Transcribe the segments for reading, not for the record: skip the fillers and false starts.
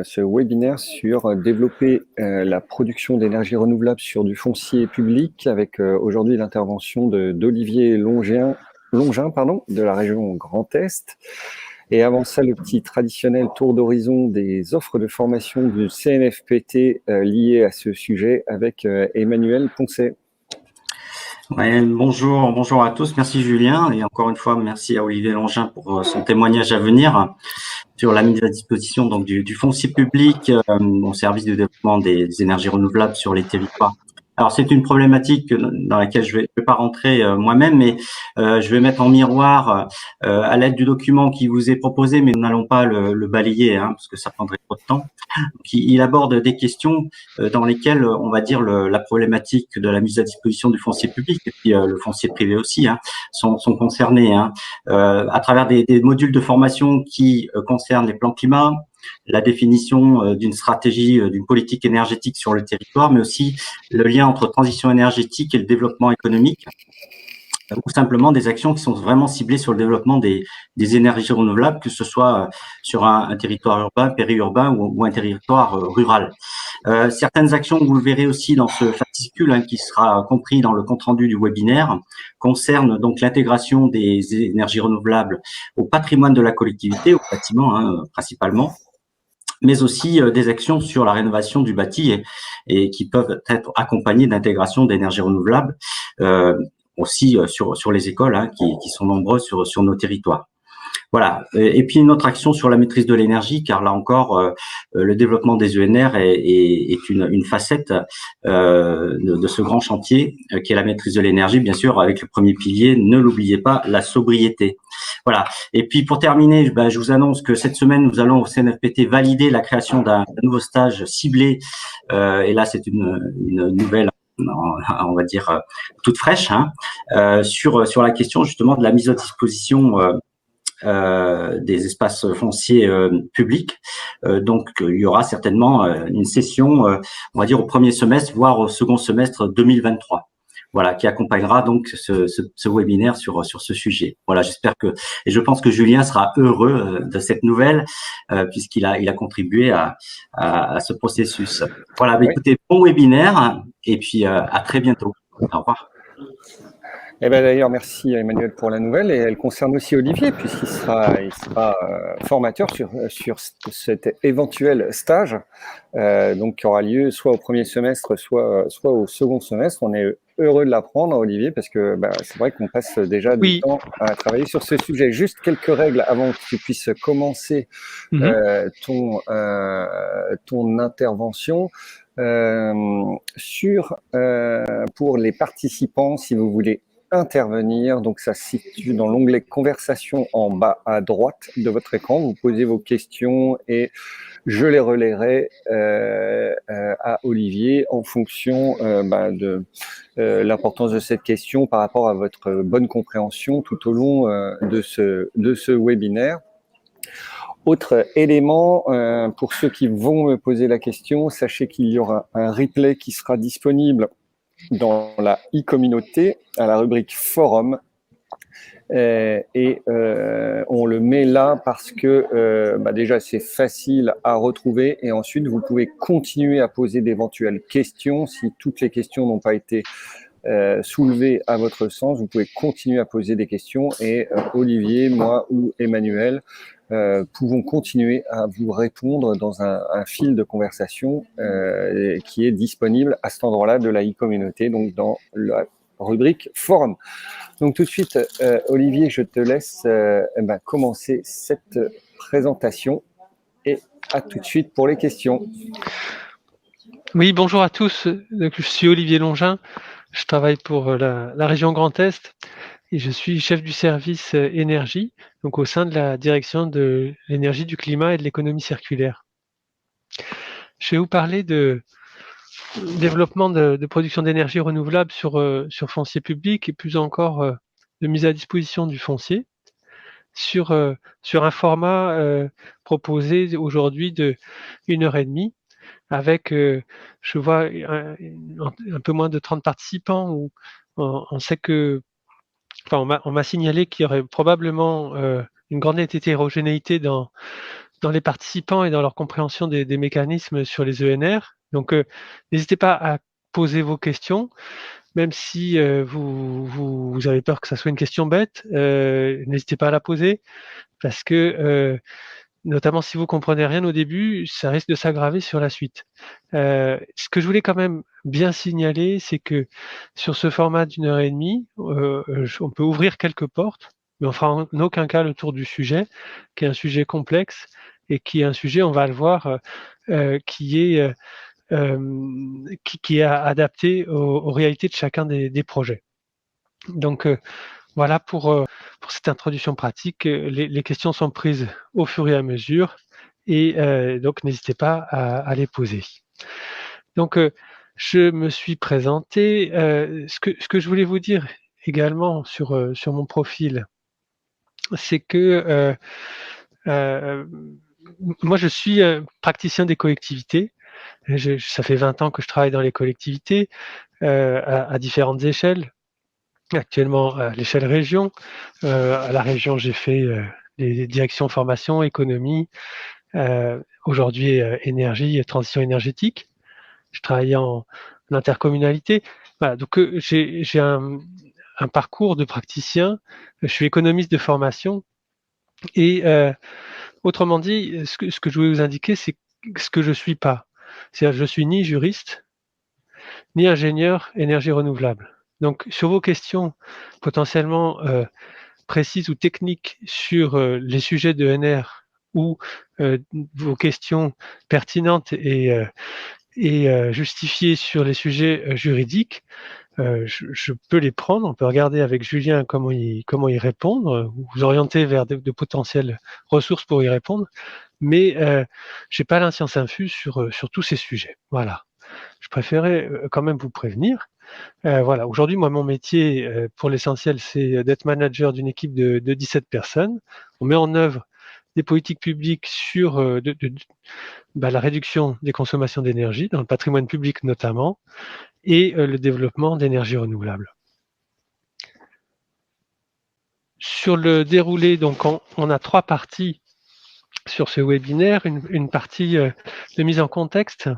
ce webinaire sur développer la production d'énergie renouvelable sur du foncier public avec aujourd'hui l'intervention d'Olivier Longin, de la région Grand Est. Et avant ça, le petit traditionnel tour d'horizon des offres de formation du CNFPT liées à ce sujet avec Emmanuel Poncet. Ouais, bonjour à tous. Merci Julien et encore une fois merci à Olivier Longin pour son témoignage à venir sur la mise à disposition donc du foncier public au service du développement des énergies renouvelables sur les territoires. Alors c'est une problématique dans laquelle je vais pas rentrer moi-même, mais je vais mettre en miroir à l'aide du document qui vous est proposé, mais nous n'allons pas le balayer parce que ça prendrait trop de temps. Donc, il aborde des questions dans lesquelles on va dire la problématique de la mise à disposition du foncier public et puis le foncier privé aussi sont concernés à travers des modules de formation qui concernent les plans climat, la définition d'une stratégie, d'une politique énergétique sur le territoire, mais aussi le lien entre transition énergétique et le développement économique, ou simplement des actions qui sont vraiment ciblées sur le développement des énergies renouvelables, que ce soit sur un territoire urbain, périurbain ou un territoire rural. Certaines actions, vous le verrez aussi dans ce fascicule qui sera compris dans le compte-rendu du webinaire, concernent donc l'intégration des énergies renouvelables au patrimoine de la collectivité, au bâtiment principalement, mais aussi des actions sur la rénovation du bâti et qui peuvent être accompagnées d'intégration d'énergies renouvelables aussi sur les écoles qui sont nombreuses sur nos territoires. Voilà. Et puis une autre action sur la maîtrise de l'énergie, car là encore, le développement des ENR est une facette de ce grand chantier qui est la maîtrise de l'énergie, bien sûr, avec le premier pilier, ne l'oubliez pas, la sobriété. Voilà. Et puis pour terminer, je vous annonce que cette semaine, nous allons au CNFPT valider la création d'un nouveau stage ciblé. Et là, c'est une nouvelle, on va dire toute fraîche, sur la question justement de la mise à disposition des espaces fonciers publics. Donc, il y aura certainement une session, on va dire, au premier semestre, voire au second semestre 2023. Voilà, qui accompagnera donc ce webinaire sur ce sujet. Voilà, j'espère et je pense que Julien sera heureux de cette nouvelle, puisqu'il a contribué à ce processus. Voilà, Oui. Écoutez, bon webinaire, et puis à très bientôt. Au revoir. Eh ben d'ailleurs, merci à Emmanuel pour la nouvelle, et elle concerne aussi Olivier, puisqu'il sera formateur sur cet éventuel stage, donc qui aura lieu soit au premier semestre, soit au second semestre. On est heureux de l'apprendre, Olivier, parce que c'est vrai qu'on passe déjà du temps à travailler sur ce sujet. Juste quelques règles avant que tu puisses commencer ton intervention. Pour les participants, si vous voulez intervenir, donc ça se situe dans l'onglet conversation en bas à droite de votre écran. Vous posez vos questions et je les relayerai à Olivier en fonction de l'importance de cette question par rapport à votre bonne compréhension tout au long de ce webinaire. Autre élément, pour ceux qui vont me poser la question, sachez qu'il y aura un replay qui sera disponible dans la e-communauté, à la rubrique forum. Et on le met là parce que déjà c'est facile à retrouver, et ensuite vous pouvez continuer à poser d'éventuelles questions. Si toutes les questions n'ont pas été soulevées à votre sens, vous pouvez continuer à poser des questions, et Olivier, moi ou Emmanuel pouvons continuer à vous répondre dans un fil de conversation qui est disponible à cet endroit-là de la e-communauté, donc dans la rubrique forum. Donc tout de suite, Olivier, je te laisse commencer cette présentation, et à tout de suite pour les questions. Oui, bonjour à tous. Donc, je suis Olivier Longin, je travaille pour la région Grand Est et je suis chef du service énergie, donc au sein de la direction de l'énergie, du climat et de l'économie circulaire. Je vais vous parler de développement de production d'énergie renouvelable sur foncier public, et plus encore de mise à disposition du foncier sur un format proposé aujourd'hui de 1h30 avec, je vois un peu moins de 30 participants, où on sait que, on m'a signalé qu'il y aurait probablement une grande hétérogénéité dans dans les participants et dans leur compréhension des mécanismes sur les ENR. Donc, n'hésitez pas à poser vos questions, même si vous avez peur que ça soit une question bête, n'hésitez pas à la poser, parce que notamment si vous comprenez rien au début, ça risque de s'aggraver sur la suite. Ce que je voulais quand même bien signaler, c'est que sur ce format d'1 heure et demie, on peut ouvrir quelques portes, mais on fera en aucun cas le tour du sujet, qui est un sujet complexe et qui est un sujet, on va le voir, qui est adapté aux réalités de chacun des projets. Donc voilà pour cette introduction pratique. Les questions sont prises au fur et à mesure et donc n'hésitez pas à les poser. Donc je me suis présenté. Ce que je voulais vous dire également sur mon profil, c'est que moi je suis praticien des collectivités. Ça fait 20 ans que je travaille dans les collectivités à différentes échelles. Actuellement à l'échelle région. À la région, j'ai fait les directions formation, économie, aujourd'hui énergie et transition énergétique. Je travaille en intercommunalité. Voilà, donc j'ai un parcours de praticien. Je suis économiste de formation et autrement dit, ce que je voulais vous indiquer, c'est ce que je suis pas. C'est-à-dire, je suis ni juriste, ni ingénieur énergie renouvelable. Donc, sur vos questions potentiellement précises ou techniques sur les sujets de NR ou vos questions pertinentes et justifiées sur les sujets juridiques, je peux les prendre. On peut regarder avec Julien comment y répondre, ou vous orienter vers de potentielles ressources pour y répondre. Mais j'ai pas la science infuse sur tous ces sujets. Voilà. Je préférais quand même vous prévenir. Voilà. Aujourd'hui, moi, mon métier, pour l'essentiel, c'est d'être manager d'une équipe de 17 personnes. On met en œuvre des politiques publiques sur la réduction des consommations d'énergie, dans le patrimoine public notamment, et le développement d'énergies renouvelables. Sur le déroulé, donc, on a 3 parties sur ce webinaire. Une partie de mise en contexte,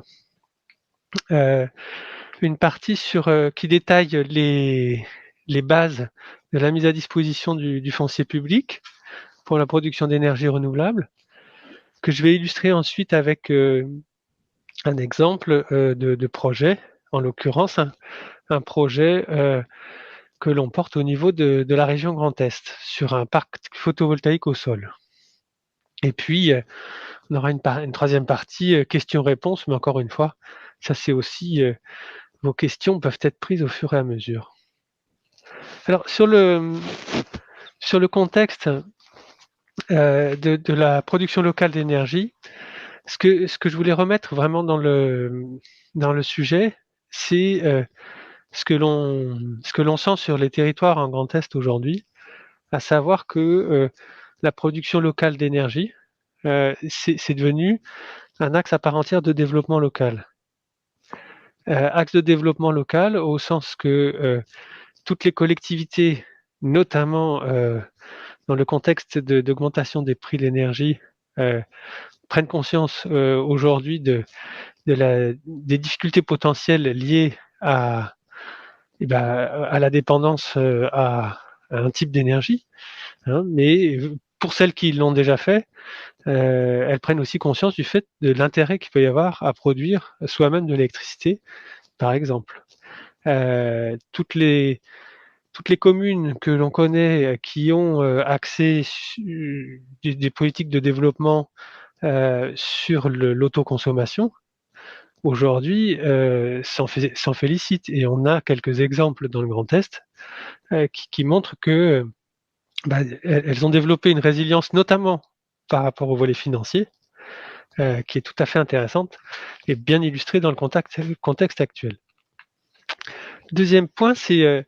une partie qui détaille les bases de la mise à disposition du foncier public pour la production d'énergie renouvelable, que je vais illustrer ensuite avec un exemple de projet, en l'occurrence un projet que l'on porte au niveau de la région Grand Est, sur un parc photovoltaïque au sol. Et puis, on aura une troisième partie, questions-réponses, mais encore une fois, ça c'est aussi, vos questions peuvent être prises au fur et à mesure. Alors, sur le contexte de la production locale d'énergie, ce que je voulais remettre vraiment dans le sujet, c'est ce que l'on sent sur les territoires en Grand Est aujourd'hui, à savoir que la production locale d'énergie, c'est devenu un axe à part entière de développement local. Axe de développement local au sens que toutes les collectivités, notamment dans le contexte d'augmentation des prix de l'énergie, prennent conscience aujourd'hui des difficultés potentielles liées à la dépendance à un type d'énergie. Hein, mais pour celles qui l'ont déjà fait, elles prennent aussi conscience du fait de l'intérêt qu'il peut y avoir à produire soi-même de l'électricité, par exemple. Toutes les communes que l'on connaît qui ont accès des politiques de développement sur l'autoconsommation, aujourd'hui s'en félicitent. Et on a quelques exemples dans le Grand Est qui montrent que elles ont développé une résilience, notamment par rapport au volet financier, qui est tout à fait intéressante et bien illustrée dans le contexte actuel. Deuxième point, c'est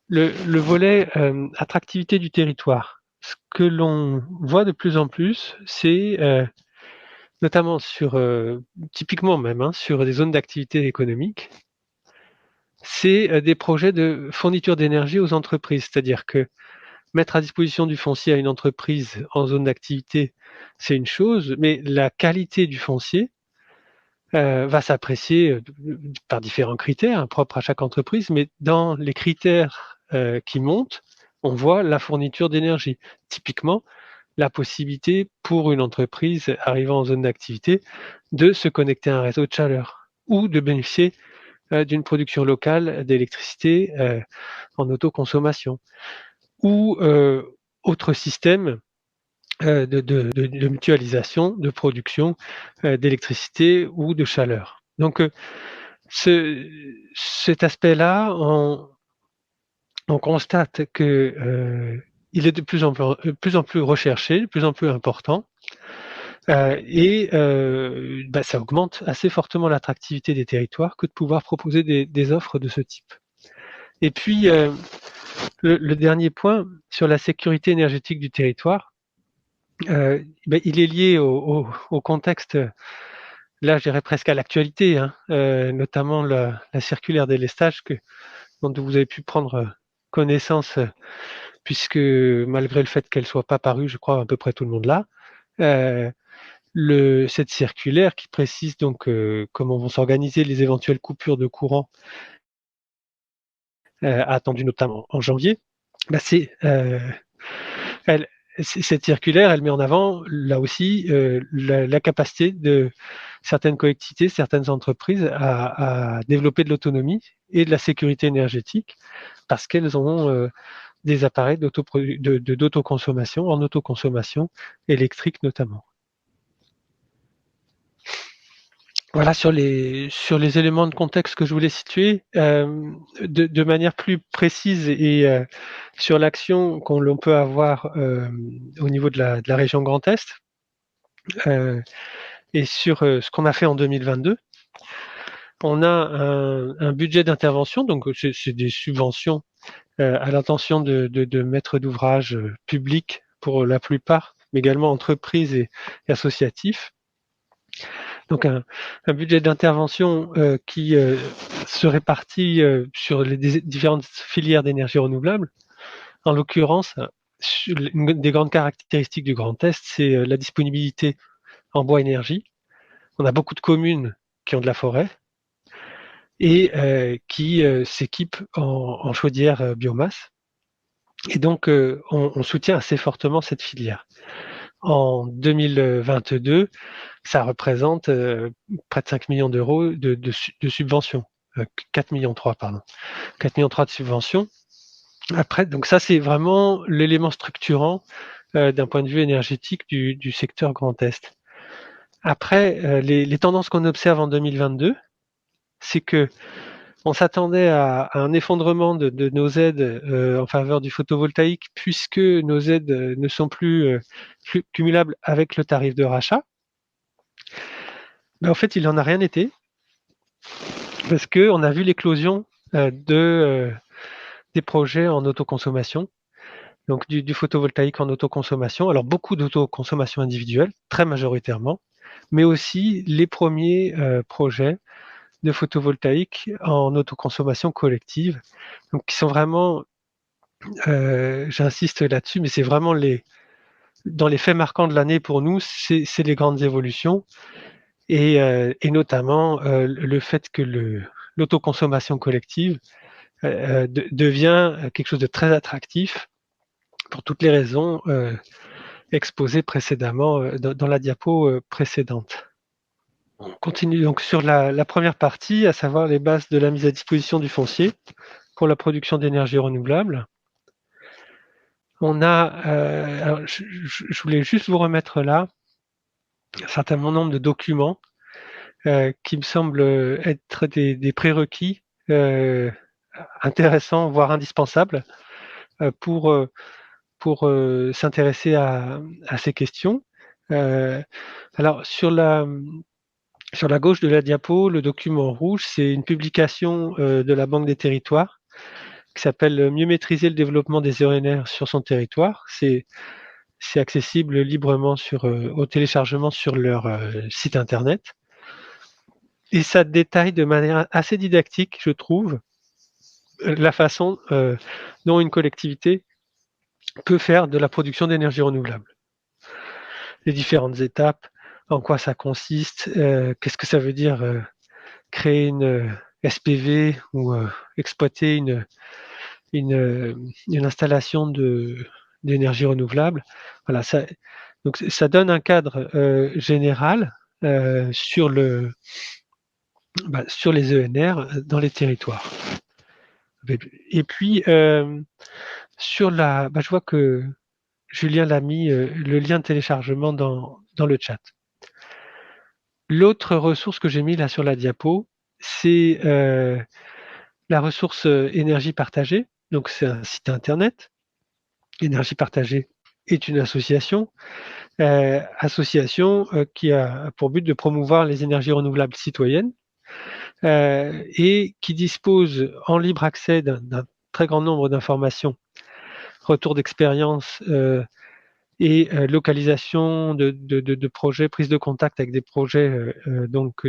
le volet attractivité du territoire. Ce que l'on voit de plus en plus, c'est notamment typiquement même, sur des zones d'activité économique, c'est des projets de fourniture d'énergie aux entreprises. C'est-à-dire que mettre à disposition du foncier à une entreprise en zone d'activité, c'est une chose, mais la qualité du foncier va s'apprécier par différents critères propres à chaque entreprise, mais dans les critères qui montent, on voit la fourniture d'énergie. Typiquement, la possibilité pour une entreprise arrivant en zone d'activité de se connecter à un réseau de chaleur ou de bénéficier d'une production locale d'électricité en autoconsommation ou autre système de mutualisation de production d'électricité ou de chaleur. Donc cet aspect-là, on constate que il est de plus en plus recherché, de plus en plus important, et ça augmente assez fortement l'attractivité des territoires que de pouvoir proposer des offres de ce type. Et puis, le dernier point sur la sécurité énergétique du territoire, il est lié au contexte, là je dirais presque à l'actualité, hein, notamment la circulaire délestage dont vous avez pu prendre connaissance, puisque malgré le fait qu'elle soit pas parue, je crois à peu près tout le monde là, cette circulaire qui précise donc comment vont s'organiser les éventuelles coupures de courant attendues notamment en janvier, cette circulaire, elle met en avant là aussi la capacité de certaines collectivités, certaines entreprises à développer de l'autonomie et de la sécurité énergétique parce qu'elles ont des appareils d'autoconsommation, en autoconsommation électrique notamment. Voilà sur les éléments de contexte que je voulais situer. De manière plus précise et sur l'action l'on peut avoir au niveau de la région Grand Est et sur ce qu'on a fait en 2022. On a un budget d'intervention, donc c'est des subventions à l'intention de maîtres d'ouvrage publics pour la plupart, mais également entreprises et associatifs. Donc un budget d'intervention qui se répartit sur les différentes filières d'énergie renouvelable. En l'occurrence, une des grandes caractéristiques du Grand Est, c'est la disponibilité en bois énergie. On a beaucoup de communes qui ont de la forêt et qui s'équipent en chaudière biomasse. Et donc, on soutient assez fortement cette filière. En 2022, ça représente près de 5 millions d'euros de subventions. 4,3 millions, pardon. 4,3 millions de subventions. Après, donc ça, c'est vraiment l'élément structurant d'un point de vue énergétique du secteur Grand Est. Après, les tendances qu'on observe en 2022, c'est que on s'attendait à un effondrement de nos aides en faveur du photovoltaïque puisque nos aides ne sont plus cumulables avec le tarif de rachat. Mais en fait, il n'en a rien été parce qu'on a vu l'éclosion des projets en autoconsommation, donc du photovoltaïque en autoconsommation. Alors beaucoup d'autoconsommation individuelle, très majoritairement, mais aussi les premiers projets de photovoltaïque en autoconsommation collective, donc qui sont vraiment, j'insiste là-dessus, mais c'est vraiment dans les faits marquants de l'année pour nous, c'est les grandes évolutions et notamment le fait que l'autoconsommation collective devient quelque chose de très attractif pour toutes les raisons exposées précédemment dans la diapo précédente. On continue donc sur la première partie, à savoir les bases de la mise à disposition du foncier pour la production d'énergie renouvelable. On a, alors je voulais juste vous remettre là un certain nombre de documents qui me semblent être des prérequis intéressants, voire indispensables pour s'intéresser à ces questions. Alors sur la gauche de la diapo, le document rouge, c'est une publication de la Banque des territoires qui s'appelle « Mieux maîtriser le développement des ENR sur son territoire ». C'est accessible librement au téléchargement sur leur site internet. Et ça détaille de manière assez didactique, je trouve, la façon dont une collectivité peut faire de la production d'énergie renouvelable. Les différentes étapes, en quoi ça consiste, qu'est-ce que ça veut dire créer une SPV ou exploiter une installation d'énergie renouvelable. Voilà, donc ça donne un cadre général sur les ENR dans les territoires. Et puis je vois que Julien l'a mis le lien de téléchargement dans le chat. L'autre ressource que j'ai mis là sur la diapo, c'est la ressource énergie partagée. Donc c'est un site internet. Énergie partagée est une association qui a pour but de promouvoir les énergies renouvelables citoyennes et qui dispose en libre accès d'un très grand nombre d'informations, retours d'expérience et localisation de projets, prise de contact avec des projets donc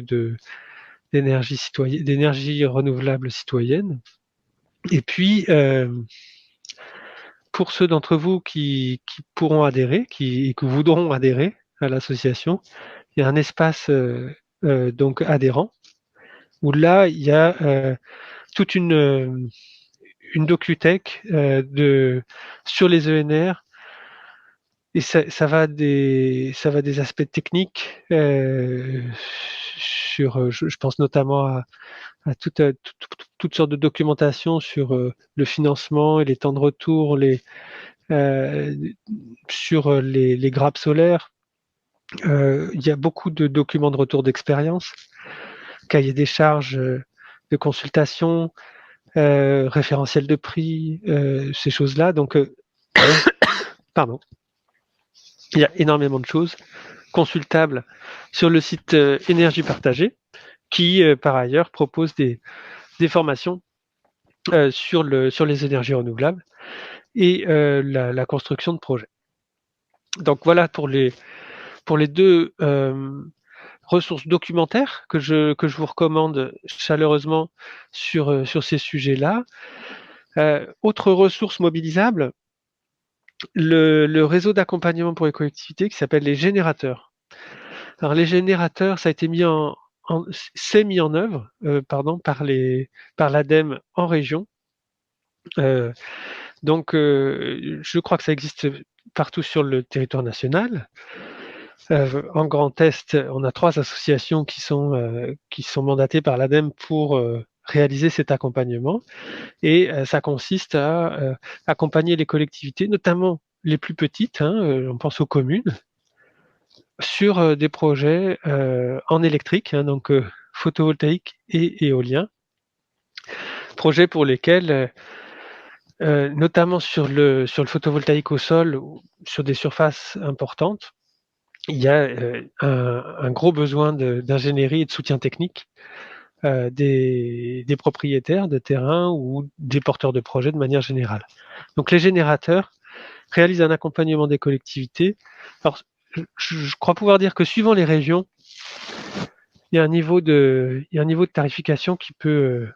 d'énergie renouvelable citoyenne. Et puis, pour ceux d'entre vous qui pourront adhérer, qui voudront adhérer à l'association, il y a un espace donc adhérent où là il y a toute une docuthèque sur les ENR et ça va des aspects techniques je pense notamment à toutes sortes de documentation sur le financement et les temps de retour, sur les grappes solaires. Il y a beaucoup de documents de retour d'expérience, cahier des charges de consultation, référentiel de prix, ces choses-là. Donc, pardon. Il y a énormément de choses consultables sur le site Énergie Partagée, qui, par ailleurs, propose des formations sur les énergies renouvelables et la construction de projets. Donc voilà pour les deux ressources documentaires que je vous recommande chaleureusement sur ces sujets-là. Autre ressource mobilisable, le réseau d'accompagnement pour les collectivités qui s'appelle les générateurs. Alors les générateurs, ça a été c'est mis en œuvre par l'ADEME en région. Donc je crois que ça existe partout sur le territoire national. En Grand Est, on a 3 associations qui sont mandatées par l'ADEME pour réaliser cet accompagnement. Et ça consiste à accompagner les collectivités, notamment les plus petites, on pense aux communes, sur des projets en électrique, donc photovoltaïque et éolien. Projets pour lesquels, notamment sur le photovoltaïque au sol, sur des surfaces importantes, il y a un gros besoin d'ingénierie et de soutien technique des propriétaires de terrain ou des porteurs de projets de manière générale. Donc les générateurs réalisent un accompagnement des collectivités. Alors, je crois pouvoir dire que suivant les régions, il y a un niveau de tarification qui peut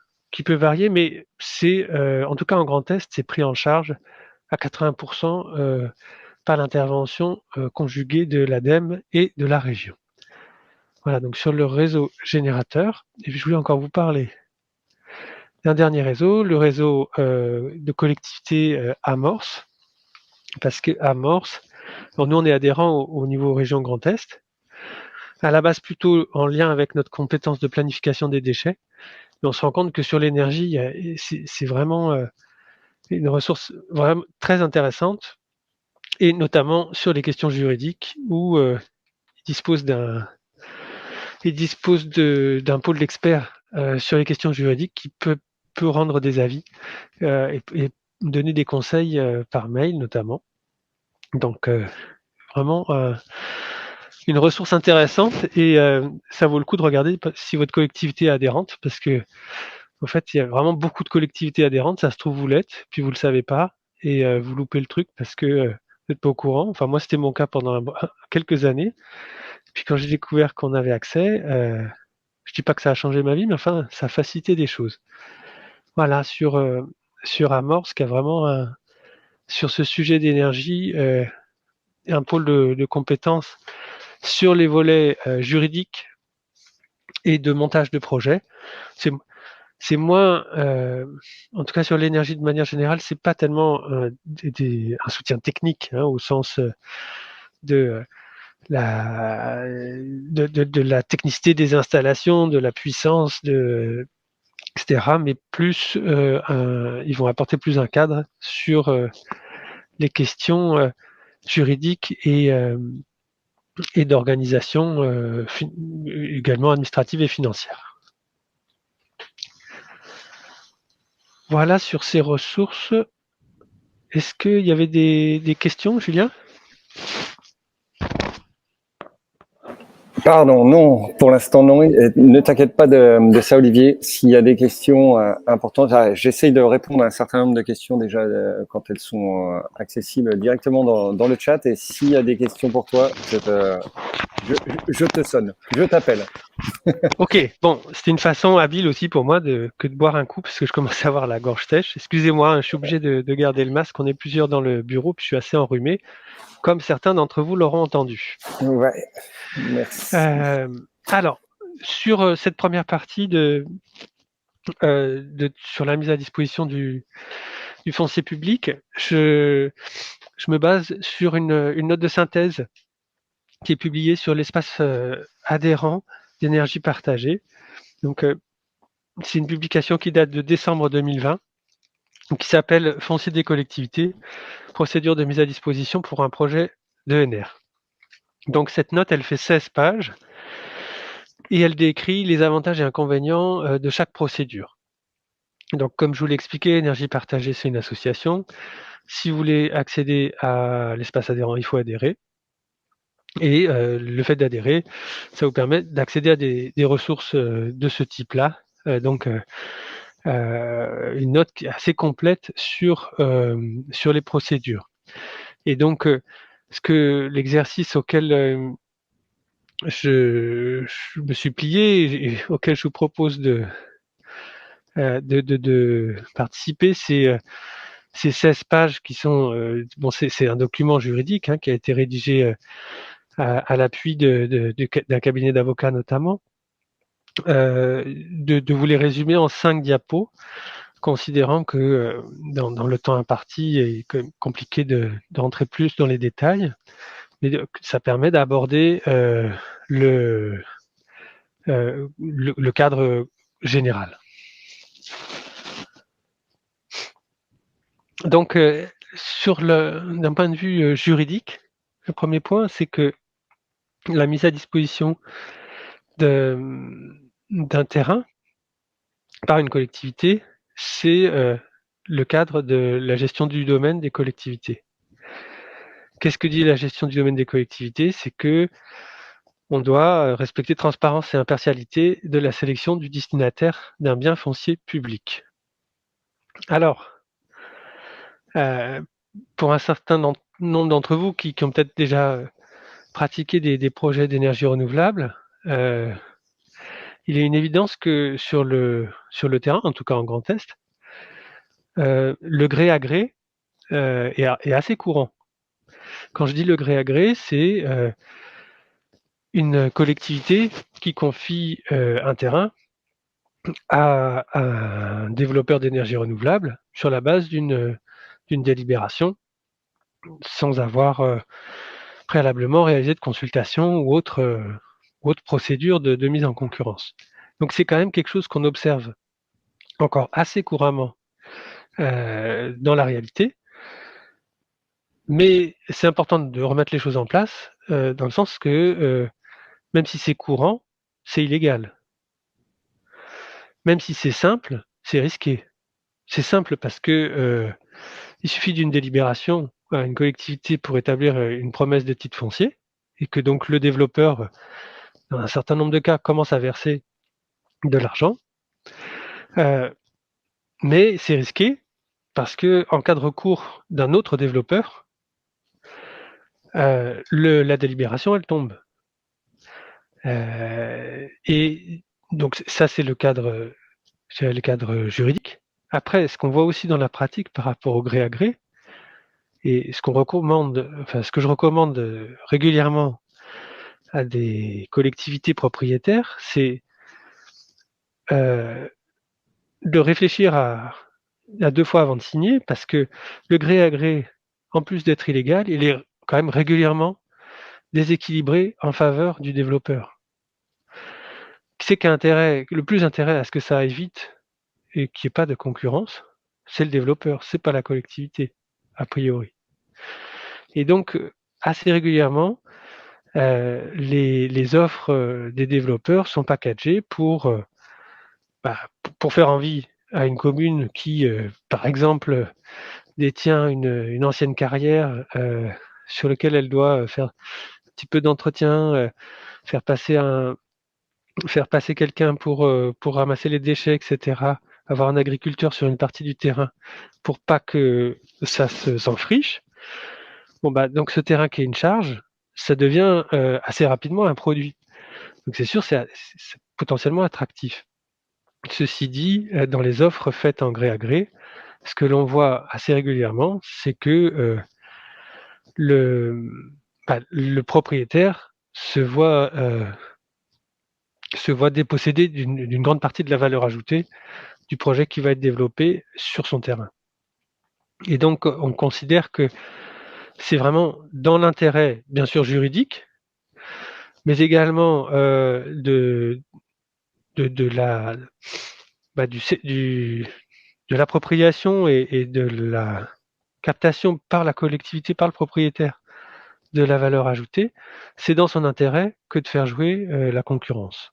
varier, mais c'est en tout cas en Grand Est, c'est pris en charge à 80% par l'intervention conjuguée de l'ADEME et de la région. Voilà, donc sur le réseau générateur, et je voulais encore vous parler d'un dernier réseau, le réseau de collectivités Amorce, parce que Amorce, nous on est adhérent au niveau région Grand Est, à la base plutôt en lien avec notre compétence de planification des déchets, mais on se rend compte que sur l'énergie, c'est vraiment une ressource vraiment très intéressante, et notamment sur les questions juridiques, où il dispose d'un pôle d'experts sur les questions juridiques qui peut rendre des avis et donner des conseils par mail notamment. Donc vraiment une ressource intéressante et ça vaut le coup de regarder si votre collectivité est adhérente parce que en fait il y a vraiment beaucoup de collectivités adhérentes, ça se trouve vous l'êtes, puis vous le savez pas et vous loupez le truc parce que vous n'êtes pas au courant. Enfin moi c'était mon cas pendant quelques années. Puis quand j'ai découvert qu'on avait accès, je dis pas que ça a changé ma vie, mais enfin ça a facilité des choses. Voilà sur Amorce qui a vraiment sur ce sujet d'énergie un pôle de compétences sur les volets juridiques et de montage de projet. C'est moins, en tout cas sur l'énergie de manière générale, c'est pas tellement un soutien technique au sens de la technicité des installations, de la puissance, etc. Mais plus, ils vont apporter plus un cadre sur les questions juridiques et d'organisation également administrative et financière. Voilà sur ces ressources. Est-ce qu'il y avait des questions, Julien ? Pardon, non, pour l'instant non. Ne t'inquiète pas de ça, Olivier. S'il y a des questions importantes, j'essaye de répondre à un certain nombre de questions déjà quand elles sont accessibles directement dans le chat. Et s'il y a des questions pour toi, je te sonne, je t'appelle. Ok, bon, c'était une façon habile aussi pour moi que de boire un coup parce que je commence à avoir la gorge sèche. Excusez-moi, je suis obligé de garder le masque. On est plusieurs dans le bureau, puis je suis assez enrhumé, comme certains d'entre vous l'auront entendu. Ouais, merci. Alors, sur cette première partie sur la mise à disposition du foncier public, je me base sur une note de synthèse qui est publiée sur l'espace adhérent d'énergie partagée. Donc, c'est une publication qui date de décembre 2020, qui s'appelle Foncier des collectivités, procédure de mise à disposition pour un projet d'ENR. Donc, cette note, elle fait 16 pages et elle décrit les avantages et inconvénients de chaque procédure. Donc, comme je vous l'ai expliqué, Énergie partagée, c'est une association. Si vous voulez accéder à l'espace adhérent, il faut adhérer. Et le fait d'adhérer, ça vous permet d'accéder à des ressources de ce type-là. Donc, une note assez complète sur les procédures. Et donc, l'exercice auquel je me suis plié et auquel je vous propose de participer, c'est ces 16 pages qui sont... bon, c'est un document juridique qui a été rédigé à l'appui d'un cabinet d'avocats notamment, de vous les résumer en 5 diapos, considérant que dans le temps imparti, il est quand même compliqué de rentrer plus dans les détails, mais ça permet d'aborder le cadre général. Donc, d'un point de vue juridique, le premier point, c'est que la mise à disposition d'un terrain par une collectivité, c'est le cadre de la gestion du domaine des collectivités. Qu'est-ce que dit la gestion du domaine des collectivités? C'est que on doit respecter transparence et impartialité de la sélection du destinataire d'un bien foncier public. Alors, pour un certain nombre d'entre vous qui ont peut-être déjà pratiqué des projets d'énergie renouvelable, il est une évidence que sur le terrain, en tout cas en Grand Est, le gré à gré est assez courant. Quand je dis le gré à gré, c'est une collectivité qui confie un terrain à un développeur d'énergie renouvelable sur la base d'une délibération sans avoir préalablement réalisé de consultation ou autre procédure de mise en concurrence. Donc c'est quand même quelque chose qu'on observe encore assez couramment dans la réalité, mais c'est important de remettre les choses en place dans le sens que même si c'est courant, c'est illégal. Même si c'est simple, c'est risqué. C'est simple parce que il suffit d'une délibération à une collectivité pour établir une promesse de titre foncier et que donc le développeur, dans un certain nombre de cas, commence à verser de l'argent. Mais c'est risqué parce que en cas de recours d'un autre développeur, la délibération, elle tombe. Et donc ça, c'est le cadre juridique. Après, ce qu'on voit aussi dans la pratique par rapport au gré à gré, Et ce que je recommande régulièrement à des collectivités propriétaires, c'est de réfléchir à 2 fois avant de signer, parce que le gré à gré, en plus d'être illégal, il est quand même régulièrement déséquilibré en faveur du développeur. Qui c'est qui a le plus intérêt à ce que ça aille vite et qu'il n'y ait pas de concurrence? C'est le développeur, c'est pas la collectivité, a priori. Et donc, assez régulièrement, les offres des développeurs sont packagées pour faire envie à une commune qui, par exemple, détient une ancienne carrière sur laquelle elle doit faire un petit peu d'entretien, faire passer quelqu'un pour ramasser les déchets, etc. Avoir un agriculteur sur une partie du terrain pour pas que ça s'enfriche. Bon, donc ce terrain qui est une charge, ça devient assez rapidement un produit. Donc c'est sûr, c'est potentiellement attractif. Ceci dit, dans les offres faites en gré à gré, ce que l'on voit assez régulièrement, c'est que le propriétaire se voit dépossédé d'une grande partie de la valeur ajoutée du projet qui va être développé sur son terrain. Et donc, on considère que c'est vraiment dans l'intérêt, bien sûr, juridique, mais également de l'appropriation et de la captation par la collectivité, par le propriétaire de la valeur ajoutée, c'est dans son intérêt que de faire jouer la concurrence.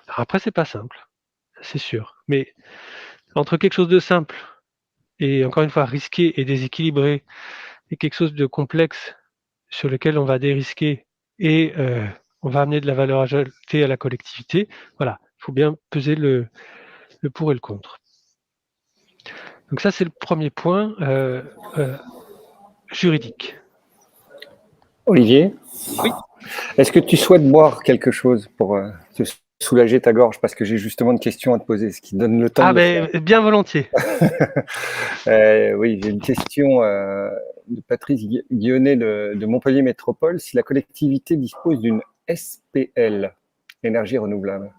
Alors après, c'est pas simple, c'est sûr, mais entre quelque chose de simple et encore une fois risqué et déséquilibré et quelque chose de complexe sur lequel on va dérisquer et on va amener de la valeur ajoutée à la collectivité, voilà, il faut bien peser le pour et le contre. Donc ça, c'est le premier point juridique. Olivier, Oui. est-ce que tu souhaites boire quelque chose pour te soulager ta gorge? Parce que j'ai justement une question à te poser, ce qui donne le temps de le faire. Bien volontiers. Oui, j'ai une question de Patrice Guionnet de Montpellier Métropole. Si la collectivité dispose d'une SPL, énergie renouvelable,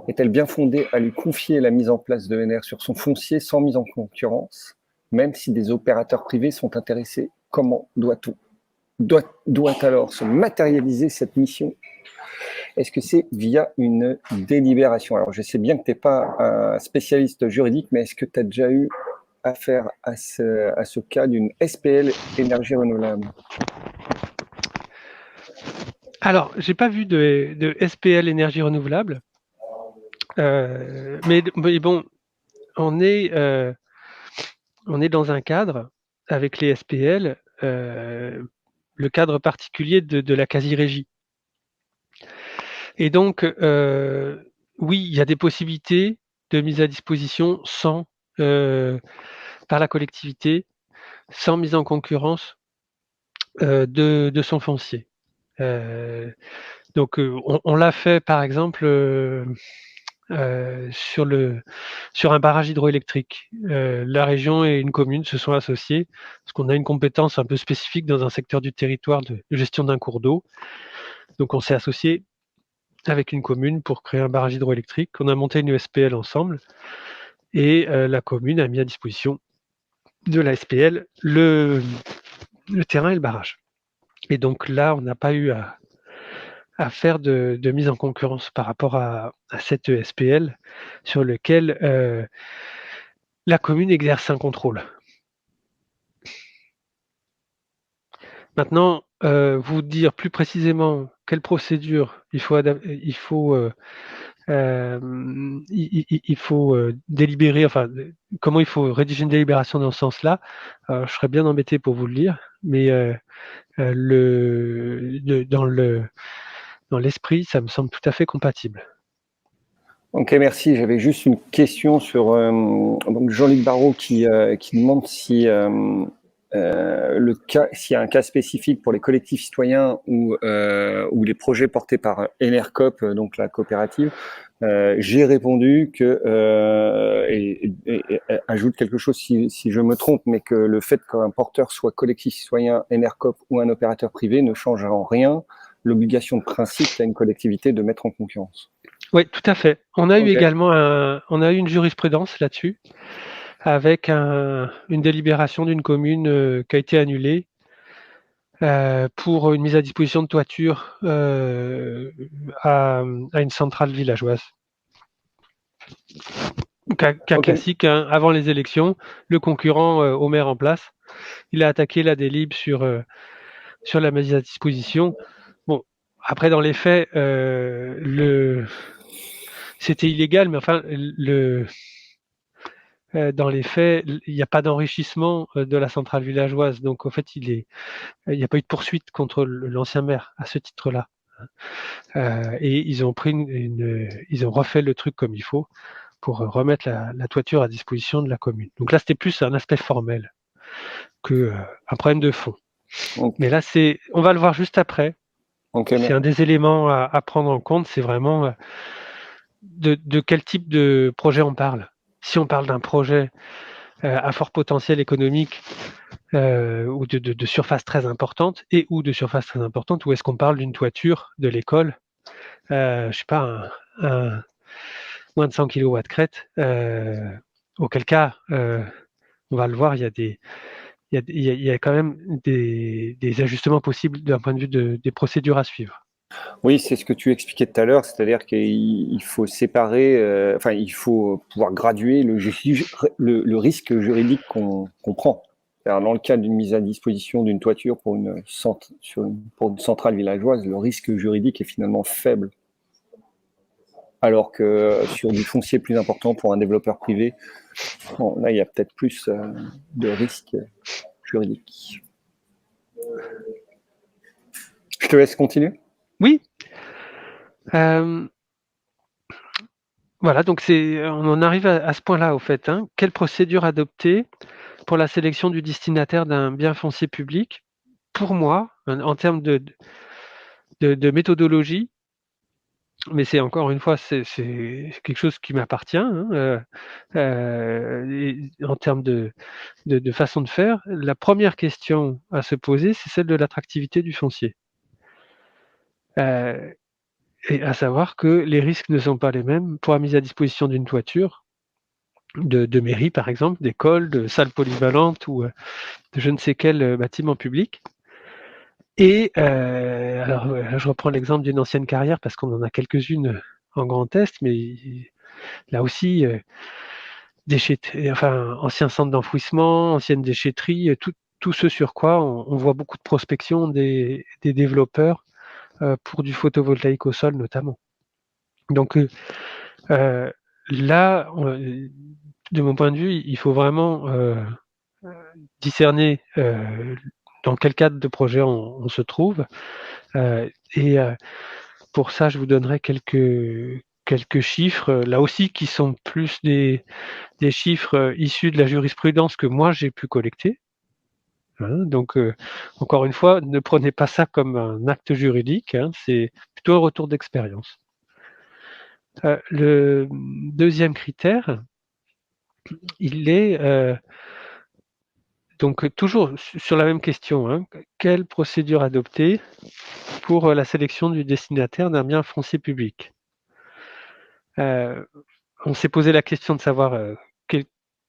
est-elle bien fondée à lui confier la mise en place d'ENR sur son foncier sans mise en concurrence, même si des opérateurs privés sont intéressés? Comment doit alors se matérialiser cette mission? Est-ce que c'est via une délibération? Alors, je sais bien que tu n'es pas un spécialiste juridique, mais est-ce que tu as déjà eu affaire à ce cas d'une SPL énergie renouvelable? Alors, j'ai pas vu de SPL énergie renouvelable, mais bon, on est dans un cadre avec les SPL, le cadre particulier de la quasi-régie. Et donc, oui, il y a des possibilités de mise à disposition par la collectivité, sans mise en concurrence de son foncier. Donc, on l'a fait par exemple sur un barrage hydroélectrique. La région et une commune se sont associés parce qu'on a une compétence un peu spécifique dans un secteur du territoire de gestion d'un cours d'eau. Donc, on s'est associé avec une commune pour créer un barrage hydroélectrique. On a monté une SPL ensemble et la commune a mis à disposition de la SPL le terrain et le barrage. Et donc là, on n'a pas eu à faire de mise en concurrence par rapport à cette SPL sur lequel la commune exerce un contrôle. Maintenant, vous dire plus précisément quelle procédure il faut délibérer, enfin, comment il faut rédiger une délibération dans ce sens-là, je serais bien embêté pour vous le lire, mais dans l'esprit, ça me semble tout à fait compatible. Ok, merci. J'avais juste une question sur donc Jean-Luc Barrault qui demande si s'il y a un cas spécifique pour les collectifs citoyens ou les projets portés par Enercop, donc la coopérative, J'ai répondu que, et ajoute quelque chose si je me trompe, mais que le fait qu'un porteur soit collectif citoyen, ENERCOP ou un opérateur privé ne change en rien l'obligation de principe qu'a une collectivité de mettre en concurrence. Oui, tout à fait. On a eu Ok. également une jurisprudence là-dessus, avec une délibération d'une commune qui a été annulée pour une mise à disposition de toiture à une centrale villageoise. Cas Ok. classique, hein, avant les élections, le concurrent au maire en place, il a attaqué la délib sur la mise à disposition. Bon, après dans les faits, c'était illégal, mais enfin dans les faits, il n'y a pas d'enrichissement de la centrale villageoise, donc en fait il n'y a pas eu de poursuite contre l'ancien maire à ce titre-là. Et ils ont ils ont refait le truc comme il faut pour remettre la toiture à disposition de la commune. Donc là, c'était plus un aspect formel que un problème de fond. Ok. Mais là, on va le voir juste après. Ok. C'est un des éléments à prendre en compte. C'est vraiment de quel type de projet on parle. Si on parle d'un projet à fort potentiel économique ou de surface très importante ou de surface très importante, ou est-ce qu'on parle d'une toiture de l'école, je sais pas, moins de 100 kW crête, auquel cas, on va le voir, il y a quand même des ajustements possibles d'un point de vue des procédures à suivre. Oui, c'est ce que tu expliquais tout à l'heure, c'est-à-dire qu'il faut séparer, enfin, il faut pouvoir graduer le risque juridique qu'on prend. Alors, dans le cas d'une mise à disposition d'une toiture pour une centrale villageoise, le risque juridique est finalement faible. Alors que sur du foncier plus important pour un développeur privé, bon, là, il y a peut-être plus de risques juridiques. Je te laisse continuer. Oui. Voilà, donc on en arrive à ce point-là, au fait. Hein. Quelle procédure adopter pour la sélection du destinataire d'un bien foncier public? Pour moi, en termes de méthodologie, mais c'est encore une fois, c'est quelque chose qui m'appartient, hein, en termes de façon de faire, la première question à se poser, c'est celle de l'attractivité du foncier. Et à savoir que les risques ne sont pas les mêmes pour la mise à disposition d'une toiture, de mairie par exemple, d'école, de salles polyvalentes ou de je ne sais quel bâtiment public. Et alors, je reprends l'exemple d'une ancienne carrière parce qu'on en a quelques-unes en Grand Est, mais là aussi, ancien centre d'enfouissement, ancienne déchetterie, tout ce sur quoi on voit beaucoup de prospection des développeurs pour du photovoltaïque au sol notamment. Donc là, de mon point de vue, il faut vraiment discerner dans quel cadre de projet on se trouve. Et pour ça, je vous donnerai quelques chiffres, là aussi qui sont plus des chiffres issus de la jurisprudence que moi j'ai pu collecter. Hein, donc, encore une fois, ne prenez pas ça comme un acte juridique, hein, c'est plutôt un retour d'expérience. Le deuxième critère, il est donc toujours sur la même question, hein, quelle procédure adopter pour la sélection du destinataire d'un bien foncier public? On s'est posé la question de savoir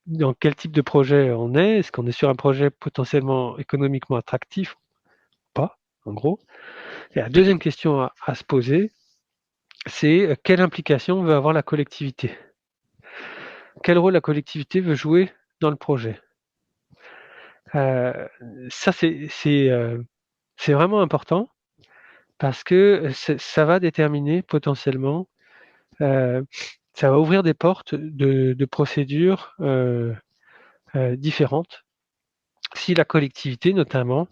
dans quel type de projet on est. Est-ce qu'on est sur un projet potentiellement économiquement attractif ou pas, en gros? Et la deuxième question à se poser, c'est quelle implication veut avoir la collectivité? Quel rôle la collectivité veut jouer dans le projet? Ça, c'est vraiment important parce que ça va déterminer potentiellement, ça va ouvrir des portes de procédures différentes si la collectivité, notamment,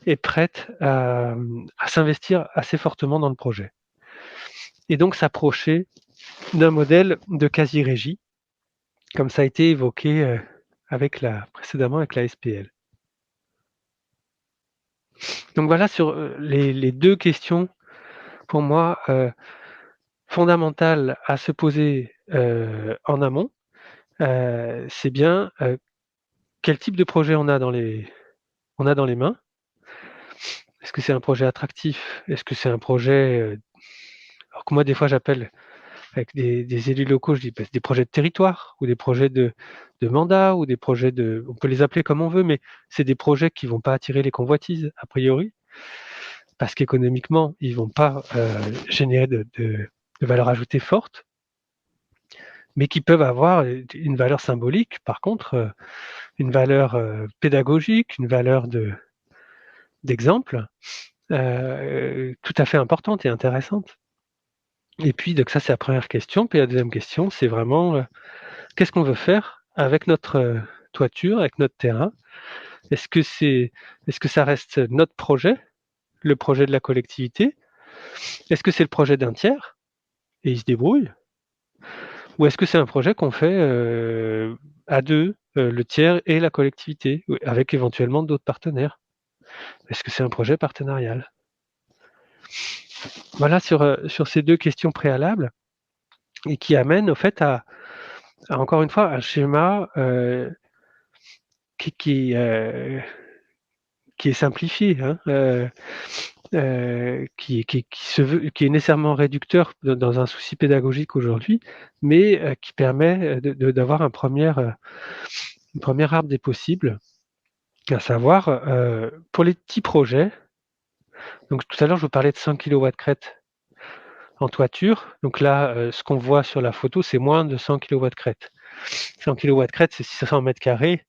est prête à s'investir assez fortement dans le projet. Et donc s'approcher d'un modèle de quasi-régie, comme ça a été évoqué précédemment avec la SPL. Donc voilà sur les deux questions, pour moi, fondamentale à se poser en amont, c'est bien quel type de projet on a dans les mains. Est-ce que c'est un projet attractif? Est-ce que c'est un projet alors que moi des fois j'appelle avec des élus locaux, je dis bah, des projets de territoire ou des projets de mandat ou des projets on peut les appeler comme on veut, mais c'est des projets qui vont pas attirer les convoitises a priori, parce qu'économiquement ils vont pas générer de valeur ajoutée forte, mais qui peuvent avoir une valeur symbolique, par contre, une valeur pédagogique, une valeur d'exemple tout à fait importante et intéressante. Et puis, donc ça, c'est la première question. Puis la deuxième question, c'est vraiment qu'est-ce qu'on veut faire avec notre toiture, avec notre terrain? Est-ce que ça reste notre projet, le projet de la collectivité? Est-ce que c'est le projet d'un tiers et il se débrouille? Ou est-ce que c'est un projet qu'on fait à deux, le tiers et la collectivité, avec éventuellement d'autres partenaires? Est-ce que c'est un projet partenarial? Voilà sur ces deux questions préalables et qui amènent au fait à encore une fois un schéma qui est simplifié, hein, qui est nécessairement réducteur dans un souci pédagogique aujourd'hui, mais qui permet d'avoir une première arbre des possibles, à savoir pour les petits projets. Donc tout à l'heure je vous parlais de 100 kW crête en toiture. Donc là, ce qu'on voit sur la photo, c'est moins de 100 kW crête. 100 kW crête, c'est 600 mètres carrés.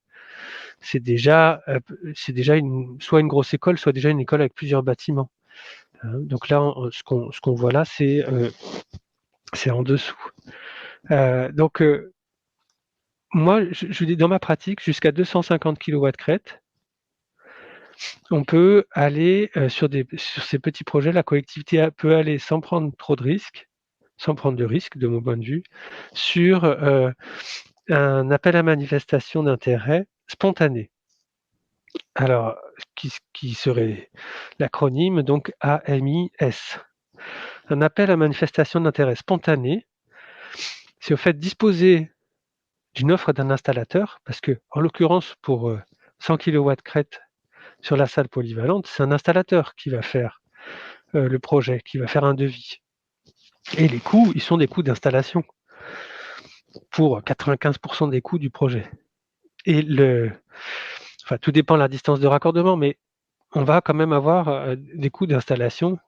C'est déjà soit une grosse école, soit déjà une école avec plusieurs bâtiments. Donc là, ce qu'on voit là, c'est en dessous. Donc moi, je dis dans ma pratique, jusqu'à 250 kW crête, on peut aller sur ces petits projets. La collectivité peut aller sans prendre trop de risques, sans prendre de risques, de mon point de vue, sur un appel à manifestation d'intérêt spontané. Alors, qui serait l'acronyme, donc AMIS. Un appel à manifestation d'intérêt spontané, c'est au fait disposer d'une offre d'un installateur, parce que, en l'occurrence, pour 100 kW crête sur la salle polyvalente, c'est un installateur qui va faire le projet, qui va faire un devis. Et les coûts, ils sont des coûts d'installation pour 95% des coûts du projet. Et tout dépend de la distance de raccordement, mais on va quand même avoir des coûts d'installation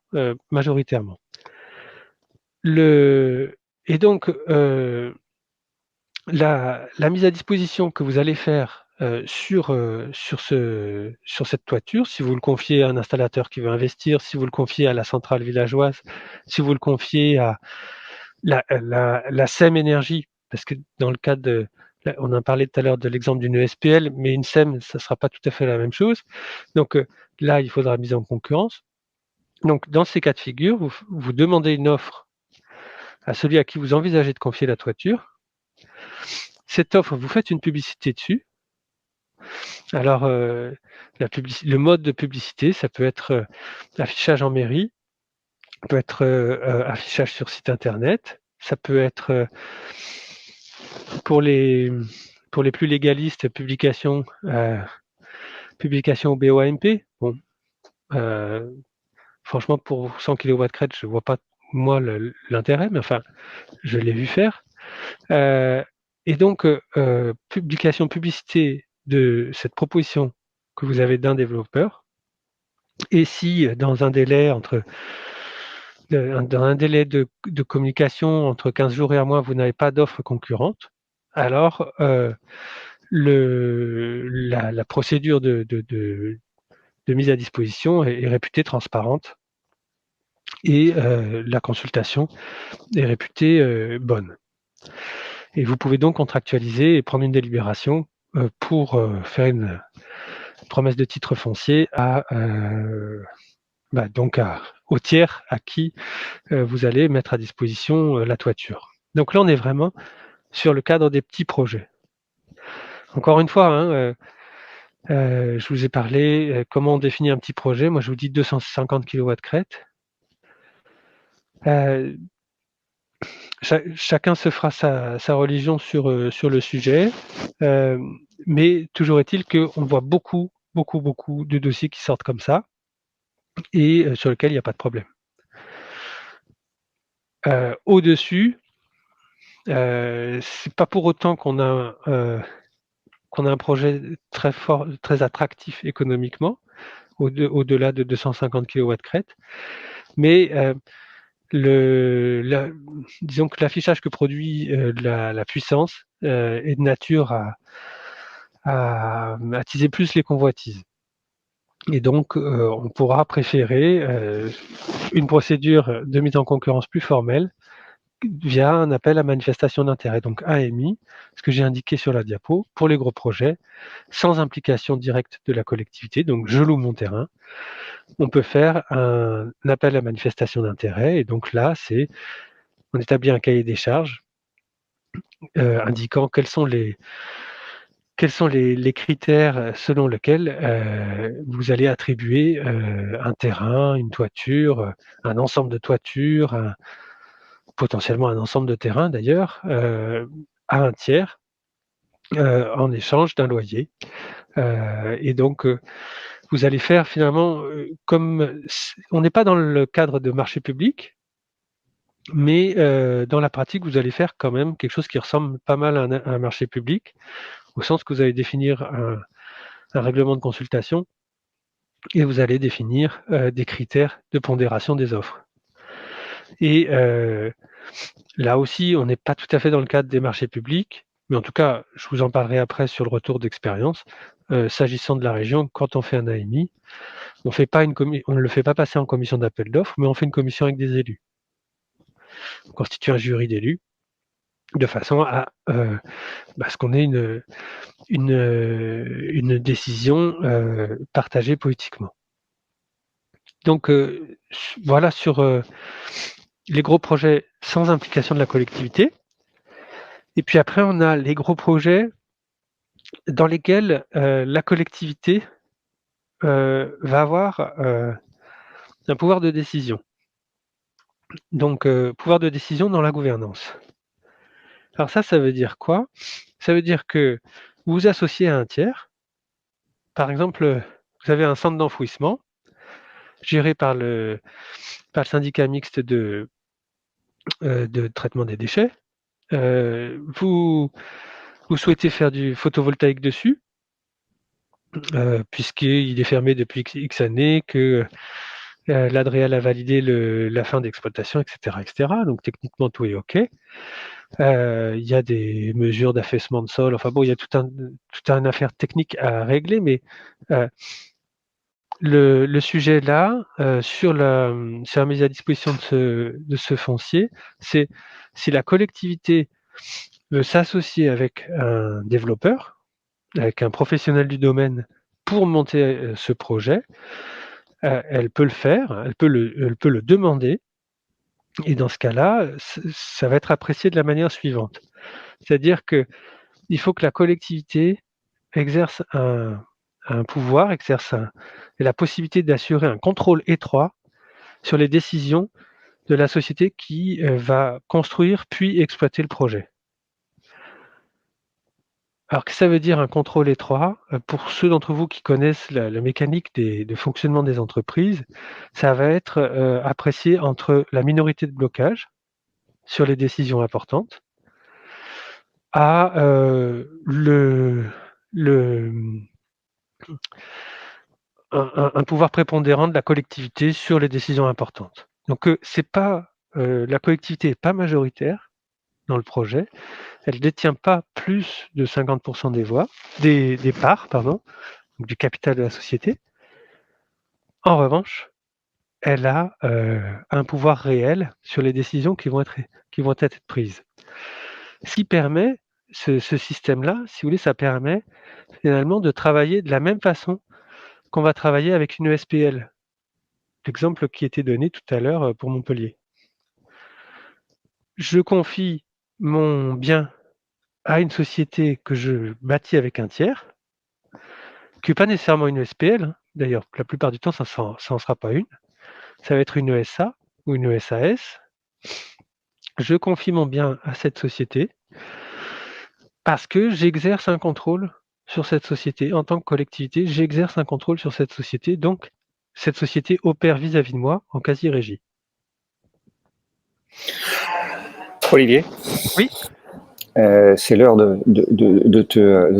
majoritairement. Et donc, la mise à disposition que vous allez faire sur cette toiture, si vous le confiez à un installateur qui veut investir, si vous le confiez à la centrale villageoise, si vous le confiez à la SEM Énergie, parce que dans le cadre on a parlé tout à l'heure de l'exemple d'une ESPL, mais une SEM, ça ne sera pas tout à fait la même chose. Donc là, il faudra mise en concurrence. Donc dans ces cas de figure, vous demandez une offre à celui à qui vous envisagez de confier la toiture. Cette offre, vous faites une publicité dessus. Alors, le mode de publicité, ça peut être affichage en mairie, ça peut être affichage sur site internet, ça peut être pour les plus légalistes, publication au BOAMP. Bon, franchement, pour 100 kW crête, je ne vois pas moi l'intérêt, mais enfin, je l'ai vu faire. Et donc, publicité de cette proposition que vous avez d'un développeur. Et si dans un délai de communication entre 15 jours et un mois, vous n'avez pas d'offre concurrente, alors la procédure de mise à disposition est réputée transparente et la consultation est réputée bonne. Et vous pouvez donc contractualiser et prendre une délibération pour faire une promesse de titre foncier au tiers à qui vous allez mettre à disposition la toiture. Donc là, on est vraiment sur le cadre des petits projets. Encore une fois, je vous ai parlé comment on définit un petit projet. Moi, je vous dis 250 kW crête. chacun se fera sa religion sur le sujet, mais toujours est-il qu'on voit beaucoup de dossiers qui sortent comme ça et sur lesquels il n'y a pas de problème. Au-dessus, c'est pas pour autant qu'on a un projet très fort, très attractif économiquement, au-delà de 250 kW crête, mais disons que l'affichage que produit la puissance est de nature à attiser plus les convoitises. Et donc, on pourra préférer une procédure de mise en concurrence plus formelle via un appel à manifestation d'intérêt, donc AMI, ce que j'ai indiqué sur la diapo, pour les gros projets, sans implication directe de la collectivité, donc je loue mon terrain, on peut faire un appel à manifestation d'intérêt, et donc là, on établit un cahier des charges indiquant quels sont les critères selon lesquels vous allez attribuer un terrain, une toiture, un ensemble de toitures, potentiellement un ensemble de terrains d'ailleurs, à un tiers en échange d'un loyer. Et donc, vous allez faire finalement comme on n'est pas dans le cadre de marché public, mais dans la pratique, vous allez faire quand même quelque chose qui ressemble pas mal à un marché public, au sens que vous allez définir un règlement de consultation et vous allez définir des critères de pondération des offres. Et là aussi, on n'est pas tout à fait dans le cadre des marchés publics, mais en tout cas, je vous en parlerai après sur le retour d'expérience. S'agissant de la région, quand on fait un AMI, on ne le fait pas passer en commission d'appel d'offres, mais on fait une commission avec des élus. On constitue un jury d'élus de façon à ce qu'on ait une décision partagée politiquement. Donc voilà sur les gros projets sans implication de la collectivité. Et puis après, on a les gros projets dans lesquels la collectivité va avoir un pouvoir de décision. Donc, pouvoir de décision dans la gouvernance. Alors ça veut dire quoi? Ça veut dire que vous vous associez à un tiers. Par exemple, vous avez un centre d'enfouissement géré par le syndicat mixte de traitement des déchets. Vous souhaitez faire du photovoltaïque dessus, puisqu'il est fermé depuis X années, que l'Adréal a validé la fin d'exploitation, etc., etc. Donc techniquement, tout est OK. Il y a des mesures d'affaissement de sol. Enfin bon, il y a tout un affaire technique à régler, mais le sujet là, sur la mise à disposition de ce foncier, c'est si la collectivité veut s'associer avec un développeur, avec un professionnel du domaine pour monter ce projet, elle peut le faire, elle peut le demander, et dans ce cas-là, ça va être apprécié de la manière suivante. C'est-à-dire qu'il faut que la collectivité exerce un pouvoir, ait la possibilité d'assurer un contrôle étroit sur les décisions de la société qui va construire puis exploiter le projet. Alors, qu'est-ce que ça veut dire un contrôle étroit? Pour ceux d'entre vous qui connaissent la mécanique de fonctionnement des entreprises, ça va être apprécié entre la minorité de blocage sur les décisions importantes à un pouvoir prépondérant de la collectivité sur les décisions importantes. Donc, la collectivité n'est pas majoritaire dans le projet. Elle ne détient pas plus de 50% des parts, donc du capital de la société. En revanche, elle a un pouvoir réel sur les décisions qui vont être prises. Ce système-là, si vous voulez, ça permet finalement de travailler de la même façon qu'on va travailler avec une ESPL. L'exemple qui était donné tout à l'heure pour Montpellier. Je confie mon bien à une société que je bâtis avec un tiers, qui n'est pas nécessairement une ESPL. D'ailleurs, la plupart du temps, ça n'en sera pas une. Ça va être une ESA ou une ESAS. je confie mon bien à cette société parce que j'exerce un contrôle sur cette société. En tant que collectivité, j'exerce un contrôle sur cette société. Donc, cette société opère vis-à-vis de moi en quasi-régie. Olivier, Oui, c'est l'heure de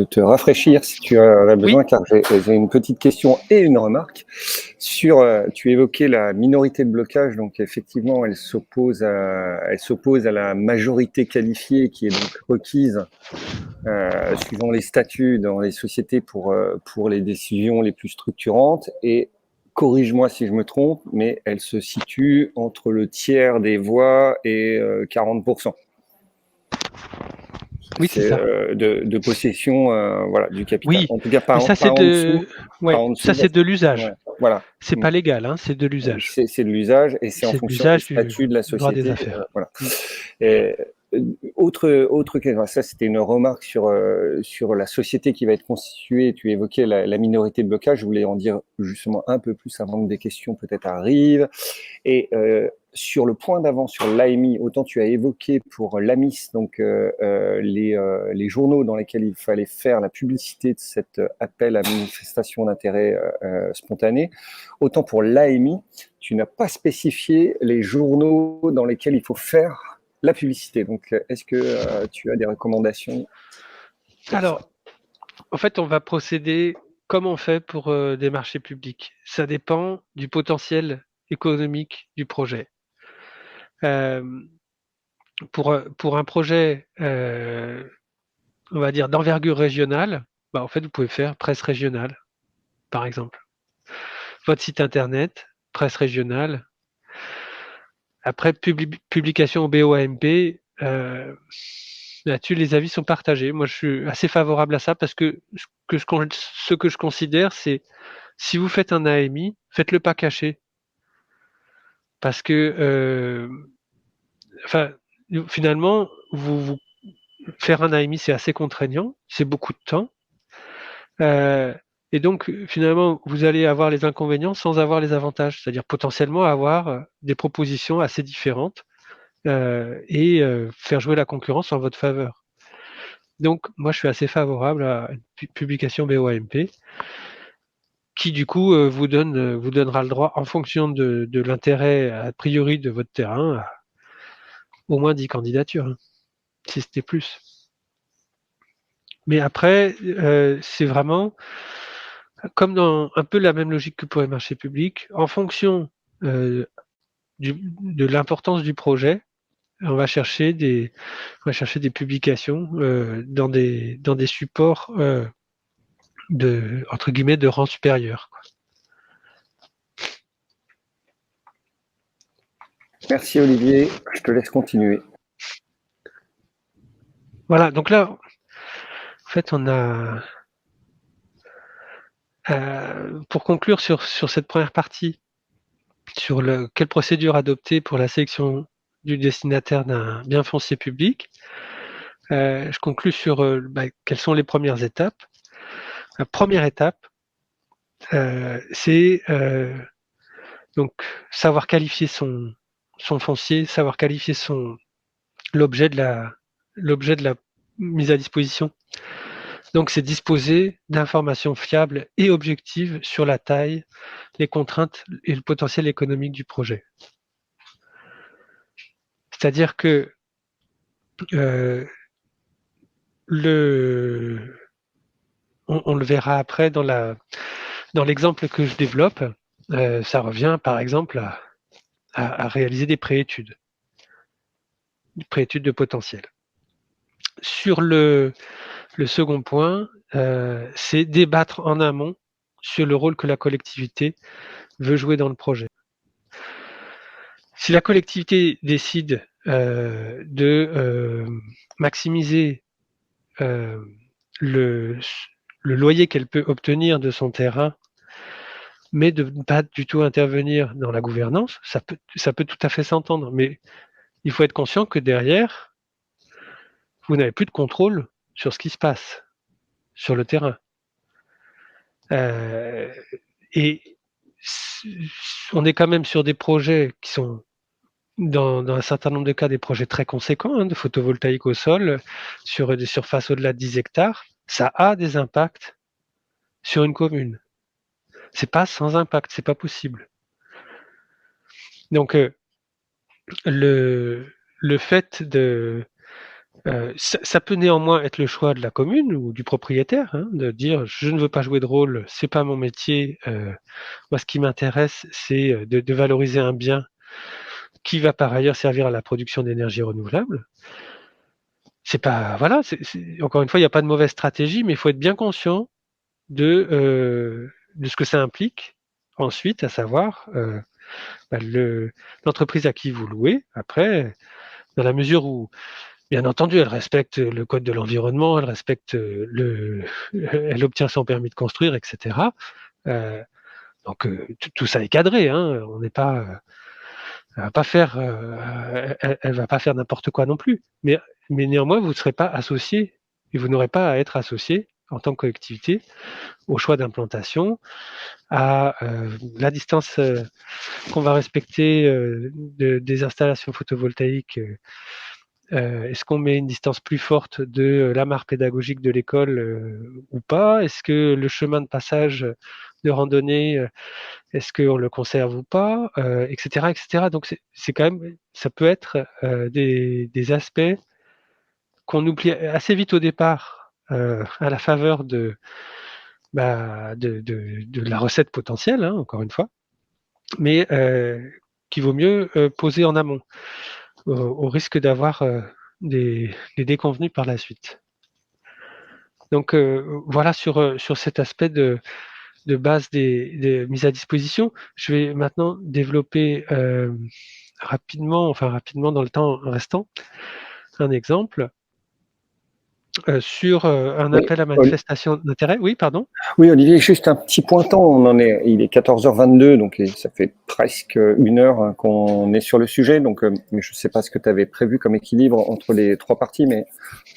te rafraîchir si tu as besoin, oui, car j'ai une petite question et une remarque. Tu évoquais la minorité de blocage, donc effectivement, elle s'oppose à la majorité qualifiée qui est donc requise suivant les statuts dans les sociétés pour les décisions les plus structurantes. Et corrige-moi si je me trompe, mais elle se situe entre le tiers des voix et 40%. oui, c'est C'est ça. de possession voilà, du capital. Oui, En tout cas, mais ça pas c'est en dessous. de, Pas ouais, en ça dessous. c'est de Ouais, l'usage. voilà. C'est pas légal, hein, c'est de l'usage. C'est de l'usage et c'est en C'est de fonction des l'usage du statuts de la droit des société. affaires. Voilà. Et, autre question, ça c'était une remarque sur la société qui va être constituée. Tu évoquais la minorité de blocage. Je voulais en dire justement un peu plus avant que des questions peut-être arrivent. Et sur le point d'avant, sur l'AMI, autant tu as évoqué pour l'AMIS, donc les journaux dans lesquels il fallait faire la publicité de cet appel à manifestation d'intérêt spontané, autant pour l'AMI, tu n'as pas spécifié les journaux dans lesquels il faut faire la publicité. Donc, est-ce que tu as des recommandations pour ça? Alors, en fait, on va procéder comme on fait pour des marchés publics. Ça dépend du potentiel économique du projet. Euh, pour un projet, on va dire, d'envergure régionale, bah, en fait, vous pouvez faire presse régionale, par exemple. Votre site internet, presse régionale. Après, publication au BOAMP, là-dessus, les avis sont partagés. Moi, je suis assez favorable à ça parce que ce que je considère, c'est si vous faites un AMI, faites-le pas caché. Parce que, enfin, finalement, faire un AMI, c'est assez contraignant, c'est beaucoup de temps. Et donc, finalement, vous allez avoir les inconvénients sans avoir les avantages, c'est-à-dire potentiellement avoir des propositions assez différentes et faire jouer la concurrence en votre faveur. Donc, moi, je suis assez favorable à une publication BOAMP qui, du coup, vous donnera le droit, en fonction de l'intérêt a priori de votre terrain, à au moins 10 candidatures, hein, si c'était plus. Mais après, c'est vraiment comme dans un peu la même logique que pour les marchés publics, en fonction euh, de l'importance du projet, on va chercher des publications dans des supports entre guillemets de rang supérieur, quoi. Merci Olivier, je te laisse continuer. Voilà, donc là, en fait, on a pour conclure sur cette première partie, sur quelle procédure adopter pour la sélection du destinataire d'un bien foncier public. Je conclus sur quelles sont les premières étapes. La première étape, c'est donc savoir qualifier son foncier, savoir qualifier l'objet de la mise à disposition. Donc, c'est disposer d'informations fiables et objectives sur la taille, les contraintes et le potentiel économique du projet. C'est-à-dire que euh, on le verra après dans l'exemple que je développe, ça revient par exemple à réaliser des préétudes de potentiel. Sur le second point, c'est débattre en amont sur le rôle que la collectivité veut jouer dans le projet. Si la collectivité décide de maximiser le, le loyer qu'elle peut obtenir de son terrain, mais de ne pas du tout intervenir dans la gouvernance, ça peut tout à fait s'entendre. Mais il faut être conscient que derrière, vous n'avez plus de contrôle sur ce qui se passe sur le terrain. Et on est quand même sur des projets qui sont dans un certain nombre de cas des projets très conséquents de photovoltaïque au sol sur des surfaces au-delà de 10 hectares, ça a des impacts sur une commune. C'est pas sans impact, c'est pas possible. Donc le fait de ça peut néanmoins être le choix de la commune ou du propriétaire, de dire je ne veux pas jouer de rôle, c'est pas mon métier. Moi, ce qui m'intéresse, c'est de valoriser un bien qui va par ailleurs servir à la production d'énergie renouvelable. C'est pas voilà, encore une fois, il n'y a pas de mauvaise stratégie, mais il faut être bien conscient de ce que ça implique ensuite, à savoir l'entreprise à qui vous louez. Après, dans la mesure où, bien entendu, elle respecte le code de l'environnement, elle respecte elle obtient son permis de construire, etc. Donc tout ça est cadré. On n'est pas, elle va pas faire, elle va pas faire n'importe quoi non plus. Mais néanmoins, vous ne serez pas associé et vous n'aurez pas à être associé en tant que collectivité au choix d'implantation, à la distance qu'on va respecter des installations photovoltaïques. Est-ce qu'on met une distance plus forte de la mare pédagogique de l'école ou pas? Est-ce que le chemin de passage de randonnée, est-ce qu'on le conserve ou pas? Etc., etc. Donc c'est quand même, ça peut être des aspects qu'on oublie assez vite au départ à la faveur de la recette potentielle, encore une fois, mais qu'il vaut mieux poser en amont, au risque d'avoir des déconvenus par la suite. Donc voilà sur cet aspect de base des mises à disposition. Je vais maintenant développer rapidement dans le temps restant, un exemple sur un Oui, appel à manifestation d'intérêt. Oui, pardon. oui, Olivier, juste un petit pointant. Il est 14h22, donc ça fait presque 1 heure qu'on est sur le sujet. Donc, mais je ne sais pas ce que tu avais prévu comme équilibre entre les 3 parties, mais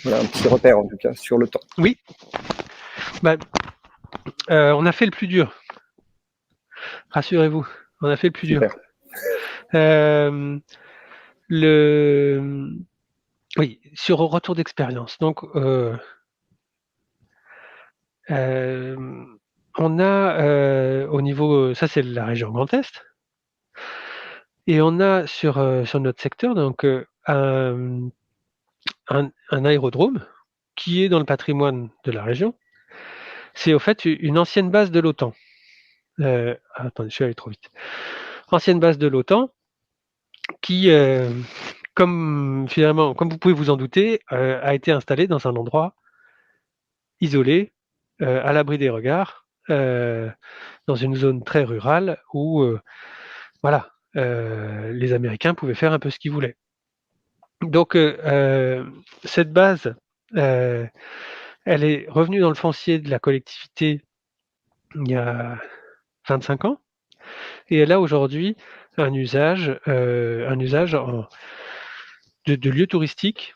voilà un petit repère en tout cas sur le temps. Oui. On a fait le plus dur. Rassurez-vous, on a fait le plus dur. Oui, sur retour d'expérience. Donc, on a au niveau, ça c'est la région Grand Est, et on a sur notre secteur donc un aérodrome qui est dans le patrimoine de la région. C'est au fait une ancienne base de l'OTAN. Attendez, je suis allé trop vite. Ancienne base de l'OTAN qui, comme vous pouvez vous en douter, a été installée dans un endroit isolé, à l'abri des regards, dans une zone très rurale où les Américains pouvaient faire un peu ce qu'ils voulaient. Donc cette base, elle est revenue dans le foncier de la collectivité il y a 25 ans, et elle a aujourd'hui un usage de lieu touristique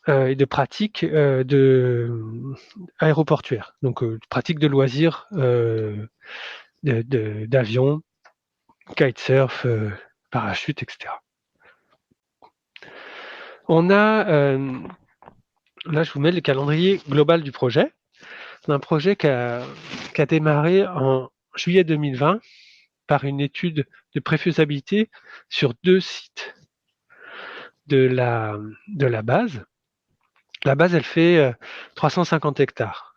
et de pratiques aéroportuaires, donc pratiques de loisirs d'avion, kitesurf, parachute, etc. On a, là je vous mets le calendrier global du projet. C'est un projet qui a démarré en juillet 2020 par une étude de préfaisabilité sur 2 sites de la base. La base, elle fait 350 hectares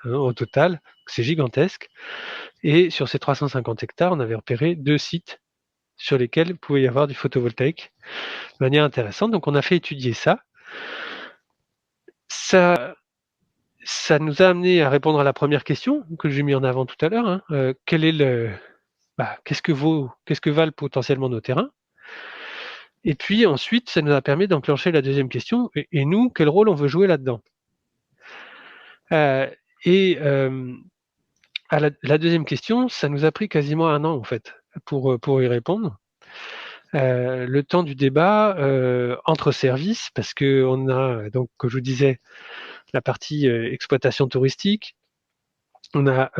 au total, c'est gigantesque. Et sur ces 350 hectares, on avait repéré 2 sites sur lesquels il pouvait y avoir du photovoltaïque de manière intéressante. Donc on a fait étudier ça. Ça nous a amené à répondre à la première question que j'ai mis en avant tout à l'heure. Qu'est-ce que valent potentiellement nos terrains? Et puis ensuite, ça nous a permis d'enclencher la deuxième question. Et nous, quel rôle on veut jouer là-dedans? À la deuxième question, ça nous a pris quasiment 1 an en fait pour y répondre. Le temps du débat entre services, parce que on a donc, comme je vous disais, la partie exploitation touristique. On a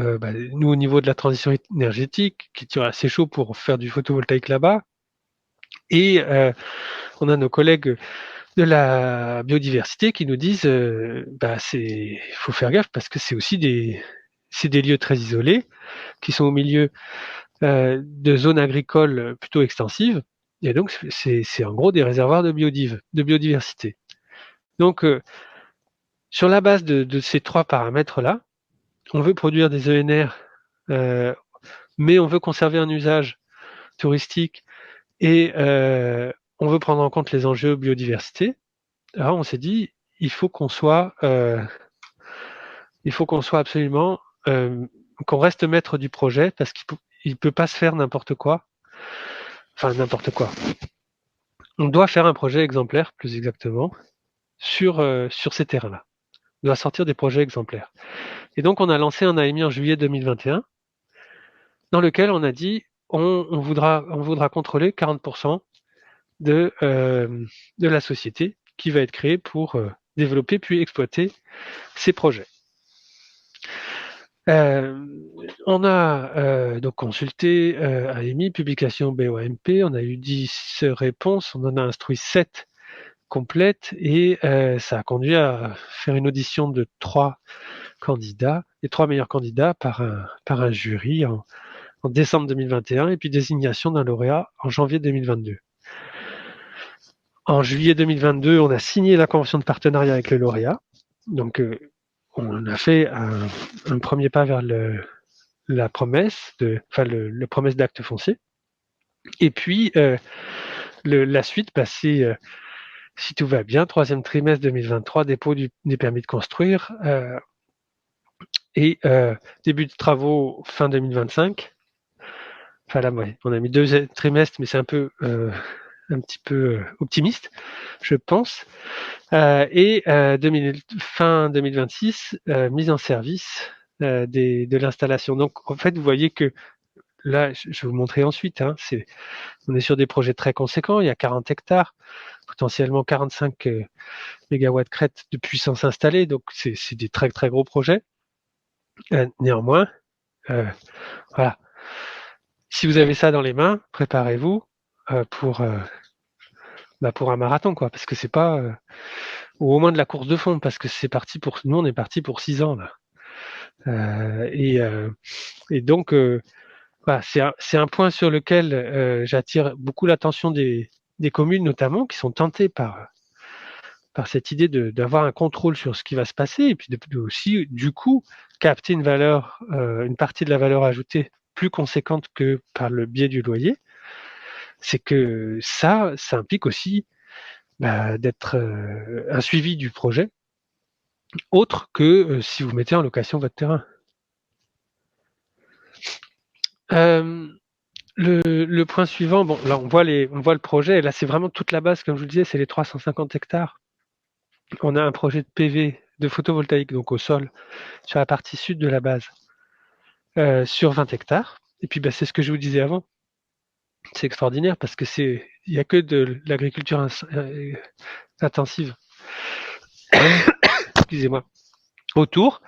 nous au niveau de la transition énergétique qui tire assez chaud pour faire du photovoltaïque là-bas. Et on a nos collègues de la biodiversité qui nous disent faut faire gaffe parce que c'est aussi des lieux très isolés qui sont au milieu de zones agricoles plutôt extensives, et donc c'est en gros des réservoirs de biodiversité. Donc sur la base de ces 3 paramètres-là, on veut produire des ENR, mais on veut conserver un usage touristique et on veut prendre en compte les enjeux biodiversité. Alors on s'est dit, il faut qu'on soit absolument, qu'on reste maître du projet parce qu'il peut pas se faire n'importe quoi. Enfin, n'importe quoi. On doit faire un projet exemplaire, plus exactement, sur ces terrains-là. On doit sortir des projets exemplaires. Et donc, on a lancé un AMI en juillet 2021, dans lequel on a dit on voudra contrôler 40% de la société qui va être créée pour développer puis exploiter ces projets. On a donc consulté AMI, publication BOMP, on a eu 10 réponses, on en a instruit 7 complètes et ça a conduit à faire une audition de 3 candidats, les 3 meilleurs candidats par un jury en décembre 2021 et puis désignation d'un lauréat en janvier 2022. En juillet 2022, on a signé la convention de partenariat avec le lauréat. Donc, on a fait un premier pas vers la promesse le promesse d'acte foncier. Et puis, la suite, c'est, si tout va bien, 3e trimestre 2023, dépôt des permis de construire et début de travaux fin 2025. Enfin là, ouais, on a mis 2 trimestres, mais c'est un petit peu optimiste, je pense. Et fin 2026, mise en service de l'installation. Donc, en fait, vous voyez que là, je vais vous montrer ensuite, on est sur des projets très conséquents. Il y a 40 hectares, potentiellement 45 mégawatts crête de puissance installée. Donc, c'est des très, très gros projets. Néanmoins, voilà. Si vous avez ça dans les mains, préparez-vous pour un marathon, quoi, parce que c'est pas, ou au moins de la course de fond, parce que nous, on est parti pour 6 ans là. Et donc, voilà, c'est un point sur lequel j'attire beaucoup l'attention des communes, notamment, qui sont tentées par cette idée d'avoir un contrôle sur ce qui va se passer, et puis aussi, du coup, capter une partie de la valeur ajoutée plus conséquente que par le biais du loyer. C'est que ça implique aussi d'être un suivi du projet, autre que si vous mettez en location votre terrain. Le point suivant, bon, là on voit le projet, et là c'est vraiment toute la base, comme je vous le disais, c'est les 350 hectares. On a un projet de PV, de photovoltaïque, donc au sol, sur la partie sud de la base, sur 20 hectares. Et puis c'est ce que je vous disais avant. C'est extraordinaire parce que il n'y a que de l'agriculture intensive. Excusez-moi. Autour.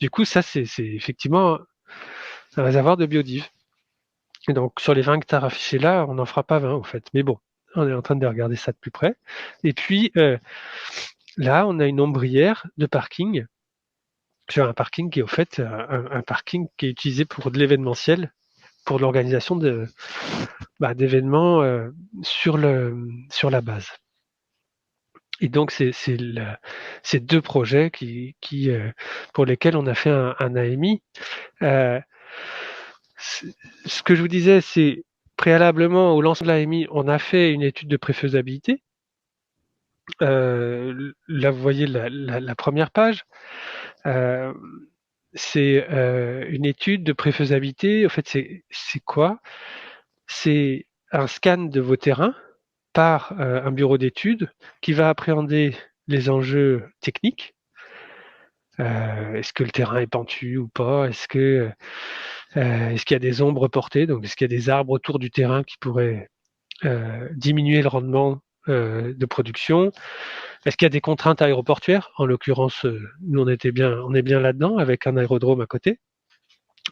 Du coup, ça, c'est effectivement un réservoir de biodive. Et donc, sur les 20 hectares affichés là, on n'en fera pas 20, en fait. Mais bon, on est en train de regarder ça de plus près. Et puis, là, on a une ombrière de parking. Sur un parking qui est, au fait, un parking qui est utilisé pour de l'événementiel, pour l'organisation d'événements sur la base. Et donc, c'est ces 2 projets pour lesquels on a fait un AMI. Ce que je vous disais, c'est préalablement au lancement de l'AMI, on a fait une étude de préfaisabilité. Là, vous voyez la première page. C'est une étude de préfaisabilité. En fait, c'est quoi? C'est un scan de vos terrains par un bureau d'études qui va appréhender les enjeux techniques. Est-ce que le terrain est pentu ou pas? Est-ce qu'il y a des ombres portées? Donc, est-ce qu'il y a des arbres autour du terrain qui pourraient diminuer le rendement de production? Est-ce qu'il y a des contraintes aéroportuaires? En l'occurrence, nous, on est bien là-dedans avec un aérodrome à côté.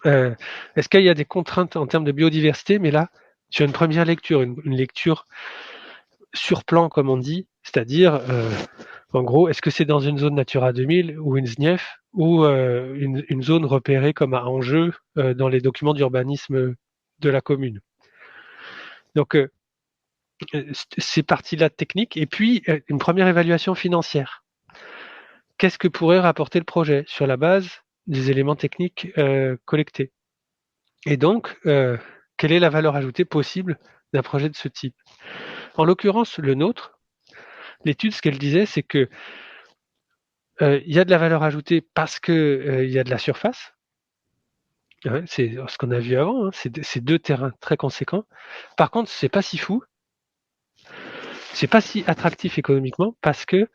Est-ce qu'il y a des contraintes en termes de biodiversité? Mais là, sur une première lecture, une lecture sur plan, comme on dit, c'est-à-dire, en gros, est-ce que c'est dans une zone Natura 2000 ou une SNIEF ou une zone repérée comme à enjeu dans les documents d'urbanisme de la commune. Donc, ces parties-là techniques, et puis une première évaluation financière. Qu'est-ce que pourrait rapporter le projet sur la base des éléments techniques collectés? Et donc, quelle est la valeur ajoutée possible d'un projet de ce type? En l'occurrence, le nôtre, l'étude, ce qu'elle disait, c'est que il y a de la valeur ajoutée parce que il y a de la surface. Ouais, c'est ce qu'on a vu avant, hein, c'est deux terrains très conséquents. Par contre, c'est pas si fou, c'est pas si attractif économiquement parce que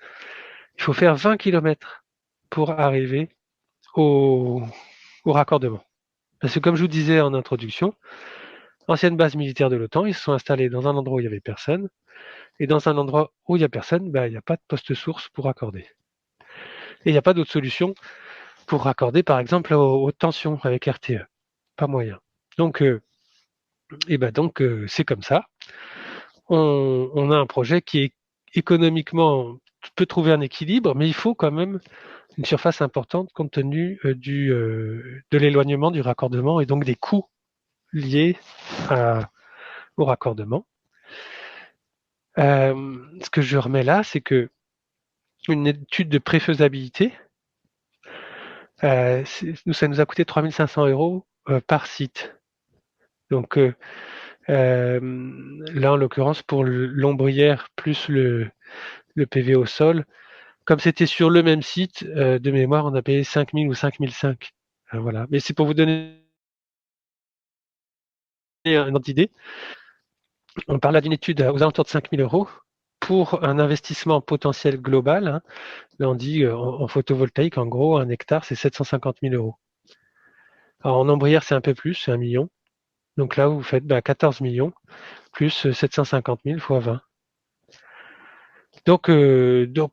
il faut faire 20 km pour arriver au raccordement. Parce que comme je vous disais en introduction, ancienne base militaire de l'OTAN, ils se sont installés dans un endroit où il n'y avait personne, et dans un endroit où il n'y a personne, il n'y a pas de poste source pour raccorder. Et il n'y a pas d'autre solution pour raccorder, par exemple, aux hautes tensions avec RTE. Pas moyen. Donc, c'est comme ça. On a un projet qui est économiquement peut trouver un équilibre, mais il faut quand même une surface importante compte tenu de l'éloignement du raccordement et donc des coûts liés au raccordement. Ce que je remets là, c'est que une étude de préfaisabilité, ça nous a coûté 3 500 € par site. Donc là, en l'occurrence, pour l'ombrière plus le PV au sol, comme c'était sur le même site, de mémoire, on a payé 5 000 ou 5 500. Voilà. Mais c'est pour vous donner une autre idée. On parle là d'une étude aux alentours de 5 000 € pour un investissement potentiel global. Hein. Là, on dit en photovoltaïque, en gros, un hectare, c'est 750 000 €. Alors, en ombrière, c'est un peu plus, c'est 1 million. Donc là, vous faites 14 millions plus 750 000 fois 20. Donc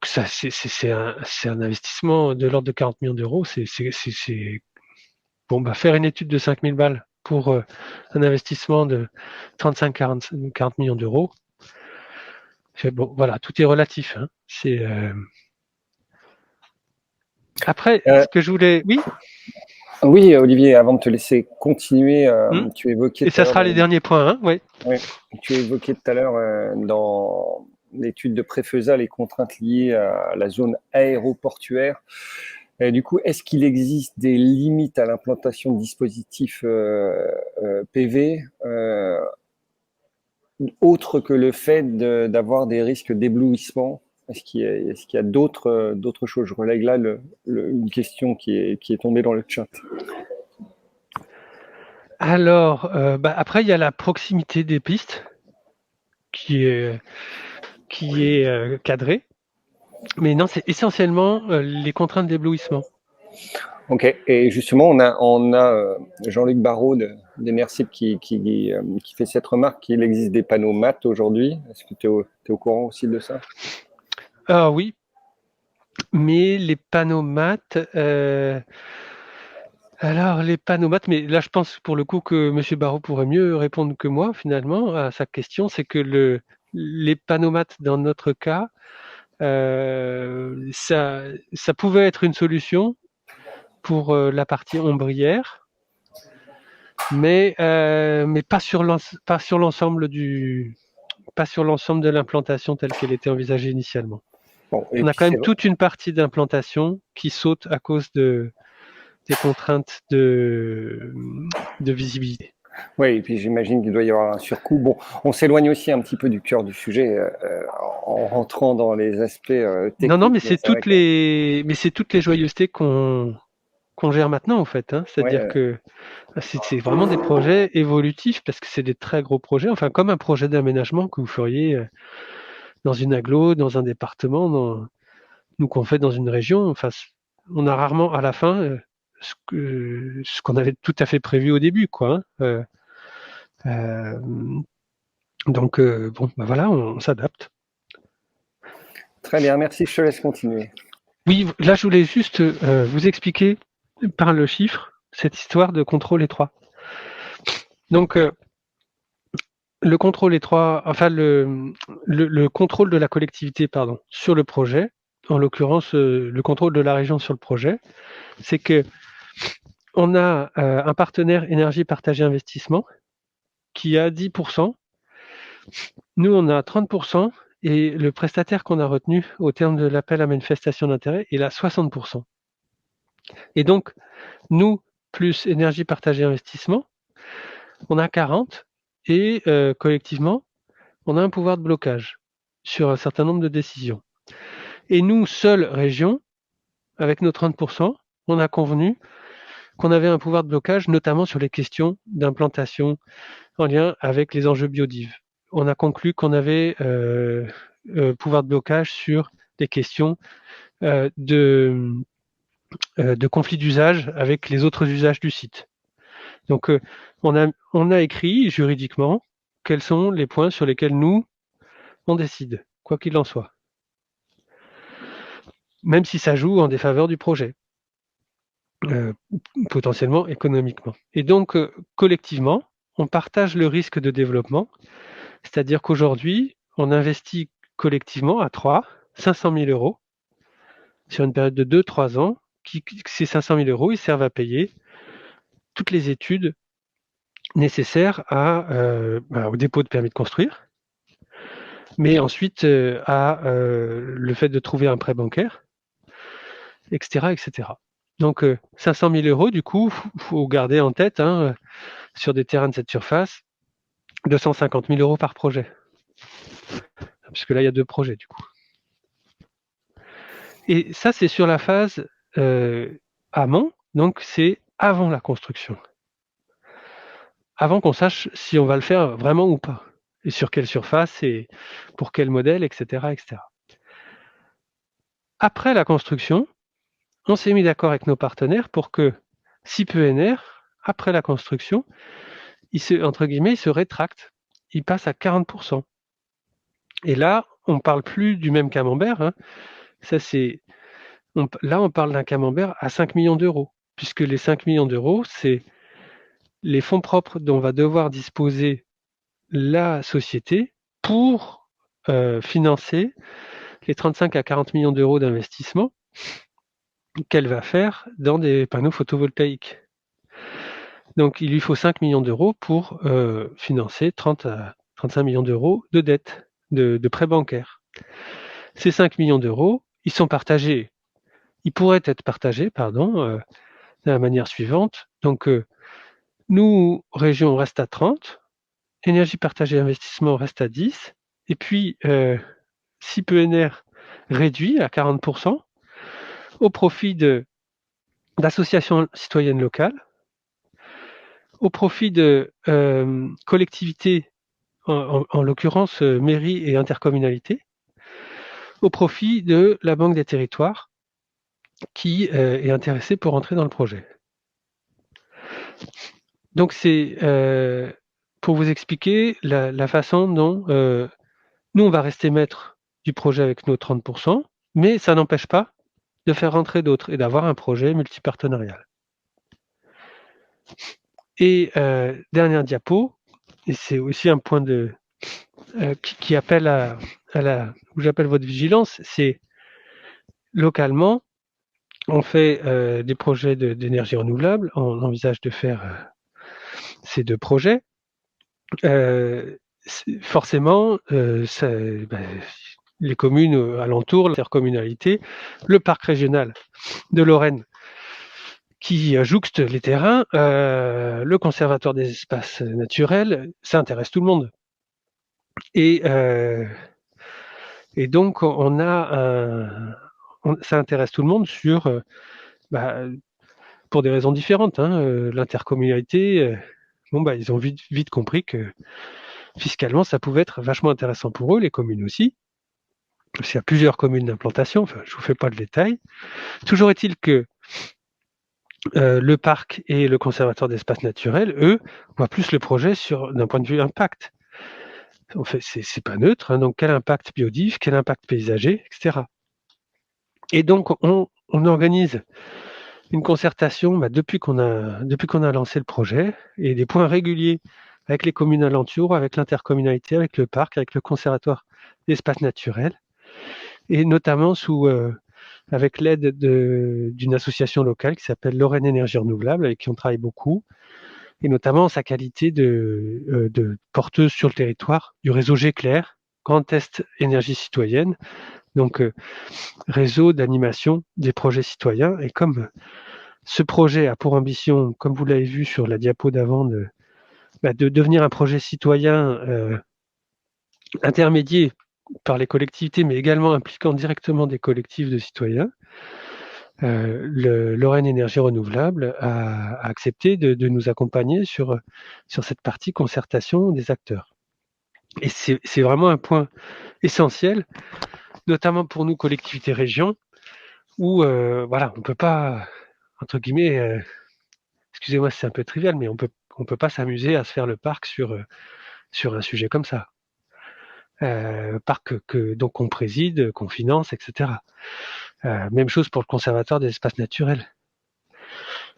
ça, c'est un investissement de l'ordre de 40 millions d'euros. Bon, faire une étude de 5 000 balles pour un investissement de 35-40 millions d'euros. Bon, voilà, tout est relatif. Hein. Après, ce que je voulais... Oui. Oui, Olivier, avant de te laisser continuer, tu évoquais... Et ça sera les derniers points, hein, oui. Oui, tu évoquais tout à l'heure dans l'étude de Préfesa les contraintes liées à la zone aéroportuaire. Et du coup, est-ce qu'il existe des limites à l'implantation de dispositifs PV autres que le fait d'avoir des risques d'éblouissement? Est-ce qu'il y a d'autres choses? Je relègue là une question qui est tombée dans le chat. Alors, après, il y a la proximité des pistes qui est cadrée. Mais non, c'est essentiellement les contraintes d'éblouissement. Ok, et justement, on a Jean-Luc Barraud d'Emercip qui fait cette remarque qu'il existe des panneaux mat aujourd'hui. Est-ce que tu es au courant aussi de ça? Ah oui, mais les panneaux mat... Alors, les panneaux mat, mais là, je pense pour le coup que M. Barraud pourrait mieux répondre que moi, finalement, à sa question. C'est que les panneaux mat, dans notre cas, ça pouvait être une solution pour la partie ombrière, mais pas sur l'ensemble de l'implantation telle qu'elle était envisagée initialement. Bon, on a quand même toute une partie d'implantation qui saute à cause des contraintes de visibilité. Oui, et puis j'imagine qu'il doit y avoir un surcoût. Bon, on s'éloigne aussi un petit peu du cœur du sujet en rentrant dans les aspects techniques. Non, mais c'est toutes les joyeusetés qu'on gère maintenant, en fait. Hein. C'est-à-dire que c'est vraiment des projets évolutifs parce que c'est des très gros projets. Enfin, comme un projet d'aménagement que vous feriez dans une agglo, dans un département, nous qu'on fait dans une région. Enfin, on a rarement à la fin ce qu'on avait tout à fait prévu au début, quoi. Donc, voilà, on s'adapte. Très bien, merci, je te laisse continuer. Oui, là, je voulais juste vous expliquer par le chiffre cette histoire de contrôle étroit. Donc, le contrôle étroit, enfin le contrôle de la collectivité, pardon, sur le projet, en l'occurrence le contrôle de la région sur le projet, c'est que on a un partenaire énergie partagée investissement qui a 10%. Nous, on a 30%, et le prestataire qu'on a retenu au terme de l'appel à manifestation d'intérêt, il a 60%. Et donc, nous, plus énergie partagée investissement, on a 40, et collectivement, on a un pouvoir de blocage sur un certain nombre de décisions. Et nous, seule région, avec nos 30%, on a convenu qu'on avait un pouvoir de blocage, notamment sur les questions d'implantation en lien avec les enjeux biodives. On a conclu qu'on avait pouvoir de blocage sur des questions de conflit d'usage avec les autres usages du site. Donc, on a écrit juridiquement quels sont les points sur lesquels nous, on décide, quoi qu'il en soit. Même si ça joue en défaveur du projet, potentiellement économiquement. Et donc, collectivement, on partage le risque de développement, c'est-à-dire qu'aujourd'hui, on investit collectivement à 3, 500 000 euros sur une période de 2-3 ans. Ces 500 000 euros, ils servent à payer toutes les études nécessaires au dépôt de permis de construire, mais ensuite le fait de trouver un prêt bancaire, etc. etc. Donc 500 000 euros, du coup, il faut garder en tête, sur des terrains de cette surface, 250 000 euros par projet. Puisque là, il y a 2 projets, du coup. Et ça, c'est sur la phase amont, donc c'est avant la construction. Avant qu'on sache si on va le faire vraiment ou pas, et sur quelle surface, et pour quel modèle, etc. etc. Après la construction, on s'est mis d'accord avec nos partenaires pour que SIPENR, après la construction, il se rétracte, il passe à 40%. Et là, on ne parle plus du même camembert. Là, on parle d'un camembert à 5 millions d'euros, puisque les 5 millions d'euros, c'est les fonds propres dont va devoir disposer la société pour financer les 35 à 40 millions d'euros d'investissement qu'elle va faire dans des panneaux photovoltaïques. Donc, il lui faut 5 millions d'euros pour financer 30 à 35 millions d'euros de dettes, de prêts bancaires. Ces 5 millions d'euros, ils pourraient être partagés, de la manière suivante. Donc, nous, région, on reste à 30, énergie partagée investissement reste à 10, et puis SIPENR réduit à 40% au profit d'associations citoyennes locales, au profit de collectivités, en l'occurrence mairie et intercommunalité, au profit de la Banque des territoires qui est intéressée pour entrer dans le projet. Donc c'est pour vous expliquer la façon dont nous, on va rester maître du projet avec nos 30%, mais ça n'empêche pas de faire rentrer d'autres et d'avoir un projet multipartenarial. Et dernière diapo, et c'est aussi un point qui appelle où j'appelle votre vigilance, c'est localement, on fait des projets d'énergie renouvelable, on envisage de faire ces 2 projets. Forcément, les communes alentours, l'intercommunalité, le parc régional de Lorraine qui jouxte les terrains, le conservatoire des espaces naturels, ça intéresse tout le monde. Et donc, ça intéresse tout le monde pour des raisons différentes. L'intercommunalité, ils ont vite compris que fiscalement, ça pouvait être vachement intéressant pour eux, les communes aussi. Il y a plusieurs communes d'implantation, je ne vous fais pas le détail. Toujours est-il que le parc et le conservatoire d'espaces naturels, eux, voient plus le projet d'un point de vue impact. En fait, c'est pas neutre, donc quel impact biodive, quel impact paysager, etc. Et donc, on organise une concertation depuis qu'on a lancé le projet, et des points réguliers avec les communes alentours, avec l'intercommunalité, avec le parc, avec le conservatoire d'espaces naturels, et notamment avec l'aide d'une association locale qui s'appelle Lorraine Énergie Renouvelable, avec qui on travaille beaucoup, et notamment en sa qualité de porteuse sur le territoire du réseau G-Clair, Grand Est Énergie Citoyenne, donc réseau d'animation des projets citoyens. Et comme ce projet a pour ambition, comme vous l'avez vu sur la diapo d'avant, de devenir un projet citoyen intermédié par les collectivités, mais également impliquant directement des collectifs de citoyens, le Lorraine Énergie Renouvelable a accepté de nous accompagner sur cette partie concertation des acteurs. Et c'est vraiment un point essentiel, notamment pour nous, collectivités régions, où voilà, on peut pas, entre guillemets, excusez-moi si c'est un peu trivial, mais on peut pas s'amuser à se faire le parc sur un sujet comme ça. Parc donc on préside, qu'on finance, etc. Même chose pour le conservatoire des espaces naturels.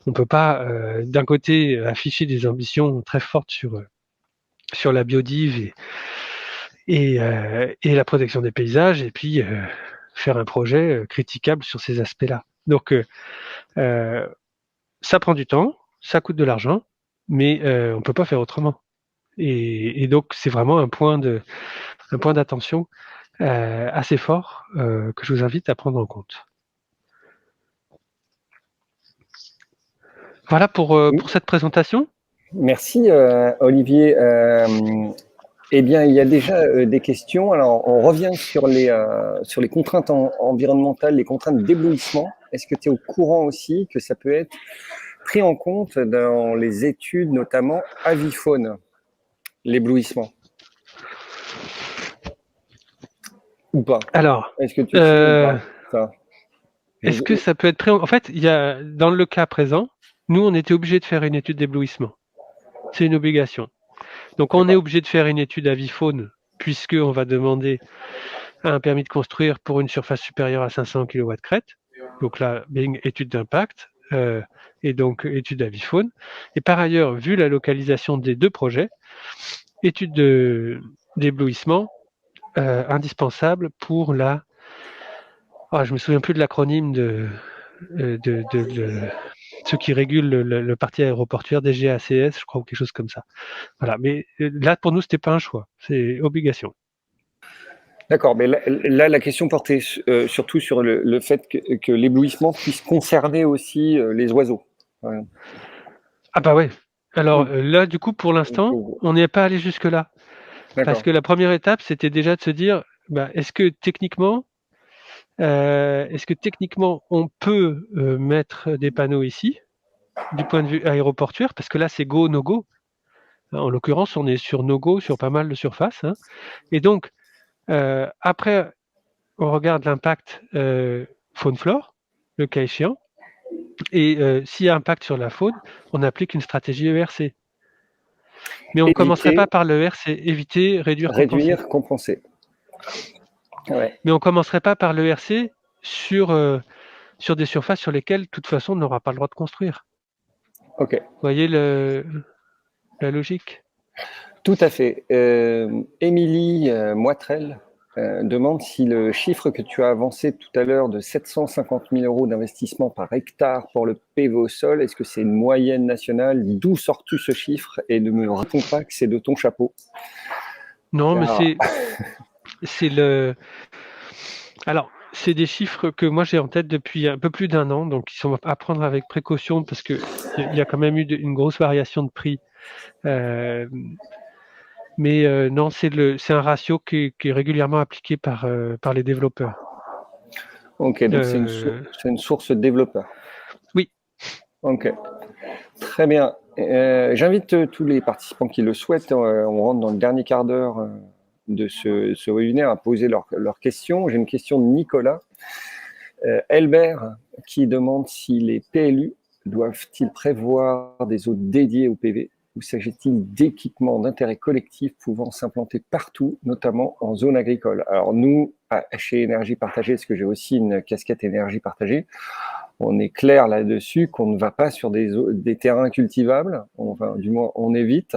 On peut pas, d'un côté, afficher des ambitions très fortes sur la biodive et la protection des paysages, et puis faire un projet critiquable sur ces aspects-là. Donc, ça prend du temps, ça coûte de l'argent, mais on peut pas faire autrement. Et donc, c'est vraiment un point d'attention assez fort que je vous invite à prendre en compte. Voilà pour cette présentation. Merci Olivier. Eh bien, il y a déjà des questions. Alors, on revient sur les contraintes environnementales, les contraintes d'éblouissement. Est-ce que tu es au courant aussi que ça peut être pris en compte dans les études, notamment avifaune, l'éblouissement? Ou pas? Alors, est-ce que tu sais ou pas ça? Est-ce que ça peut être pris en fait, il y a, dans le cas présent, nous, on était obligé de faire une étude d'éblouissement. C'est une obligation. Donc, on est obligé de faire une étude avifaune, puisqu'on va demander un permis de construire pour une surface supérieure à 500 kW crête. Donc là, étude d'impact et donc étude avifaune. Et par ailleurs, vu la localisation des deux projets, étude d'éblouissement indispensable pour la... Ah, je me souviens plus de l'acronyme de ceux qui régulent le parti aéroportuaire, DGACS, je crois, ou quelque chose comme ça. Voilà. Mais là, pour nous, c'était pas un choix, c'est obligation. D'accord, mais là, la question portait surtout sur le fait que l'éblouissement puisse concerner aussi les oiseaux. Ouais. Ah bah ouais. Alors là, du coup, pour l'instant, on n'y est pas allé jusque-là. Parce que la première étape, c'était déjà de se dire, est-ce que techniquement, on peut mettre des panneaux ici, du point de vue aéroportuaire, parce que là, c'est go, no go. En l'occurrence, on est sur no go sur pas mal de surfaces. Hein. Et donc, après, on regarde l'impact faune-flore, le cas échéant. Et s'il y a impact sur la faune, on applique une stratégie ERC. Mais on ne commencerait pas par le ERC, éviter, réduire, compenser. Ouais. Mais on ne commencerait pas par le ERC sur des surfaces sur lesquelles, de toute façon, on n'aura pas le droit de construire. Ok. Vous voyez la logique? Tout à fait. Émilie Moitrel demande si le chiffre que tu as avancé tout à l'heure de 750 000 € d'investissement par hectare pour le PV au sol, est-ce que c'est une moyenne nationale? D'où sors-tu ce chiffre? Et ne me réponds pas que c'est de ton chapeau. Non, mais c'est le... Alors, c'est des chiffres que moi j'ai en tête depuis un peu plus d'un an, donc ils sont à prendre avec précaution parce qu'il y a quand même eu une grosse variation de prix. Mais non, c'est un ratio qui est régulièrement appliqué par les développeurs. Ok, donc c'est une source développeur. Oui. Ok, très bien. J'invite tous les participants qui le souhaitent, on rentre dans le dernier quart d'heure de ce webinaire, à poser leurs questions. J'ai une question de Nicolas Elbert qui demande si les PLU doivent-ils prévoir des zones dédiées au PV ou s'agit-il d'équipements d'intérêt collectif pouvant s'implanter partout, notamment en zone agricole? Alors nous, chez Énergie Partagée, parce que j'ai aussi une casquette Énergie Partagée, on est clair là-dessus qu'on ne va pas sur des terrains cultivables, enfin, du moins on évite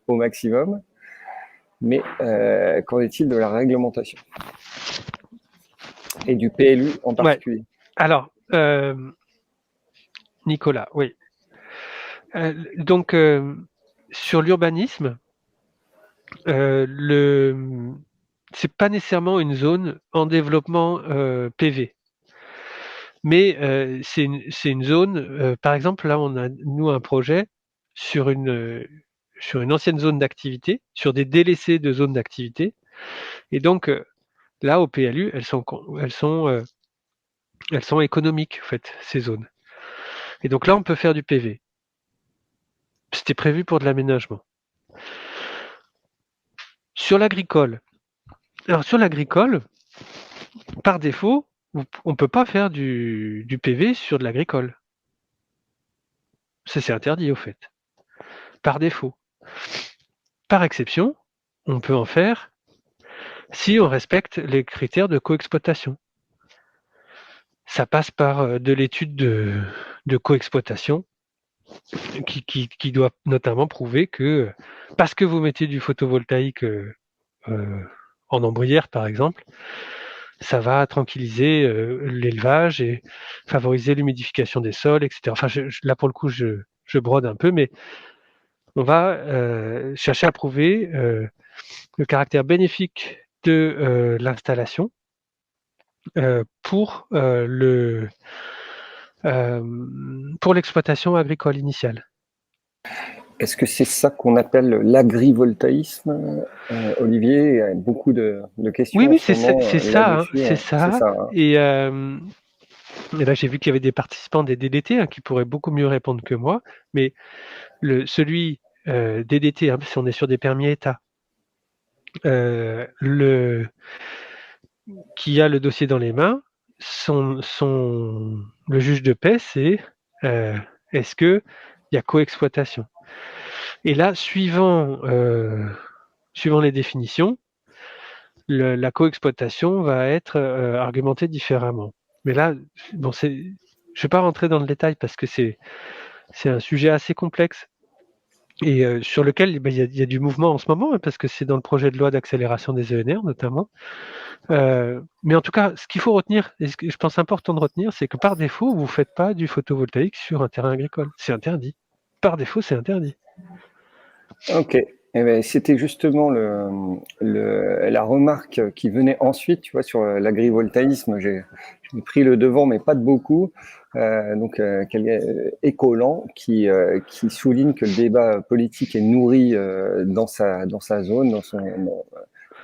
au maximum. Mais qu'en est-il de la réglementation et du PLU en particulier? Ouais. Alors, Nicolas, oui. Donc, sur l'urbanisme, c'est pas nécessairement une zone en développement PV. Mais c'est une zone, par exemple, là, on a, nous, un projet sur une ancienne zone d'activité, sur des délaissés de zones d'activité. Et donc, là, au PLU, elles sont économiques, en fait, ces zones. Et donc là, on peut faire du PV. C'était prévu pour de l'aménagement. Sur l'agricole. Alors, sur l'agricole, par défaut, on ne peut pas faire du PV sur de l'agricole. Ça, c'est interdit, au fait. Par défaut. Par exception, on peut en faire si on respecte les critères de coexploitation. Ça passe par de l'étude de coexploitation qui doit notamment prouver que parce que vous mettez du photovoltaïque en ombrière, par exemple, ça va tranquilliser l'élevage et favoriser l'humidification des sols, etc. Enfin, là, pour le coup, je brode un peu, mais on va chercher à prouver le caractère bénéfique de l'installation pour l'exploitation agricole initiale. Est-ce que c'est ça qu'on appelle l'agrivoltaïsme, Olivier? Il y a beaucoup de questions. Oui, c'est ça. Hein, c'est ça. Hein. Et là, j'ai vu qu'il y avait des participants des DDT qui pourraient beaucoup mieux répondre que moi. Mais celui DDT, si on est sur des permis État, qui a le dossier dans les mains, le juge de paix, c'est est-ce qu'il y a coexploitation? Et là, suivant les définitions, la coexploitation va être argumentée différemment. Mais là, bon, je ne vais pas rentrer dans le détail parce que c'est un sujet assez complexe et sur lequel il y a du mouvement en ce moment, parce que c'est dans le projet de loi d'accélération des ENR notamment. Mais en tout cas, ce qu'il faut retenir, et ce que je pense important de retenir, c'est que par défaut, vous ne faites pas du photovoltaïque sur un terrain agricole. C'est interdit. Par défaut, c'est interdit. Ok. Eh ben, c'était justement la remarque qui venait ensuite, tu vois, sur l'agrivoltaïsme. J'ai pris le devant, mais pas de beaucoup. Écolan qui souligne que le débat politique est nourri dans sa zone,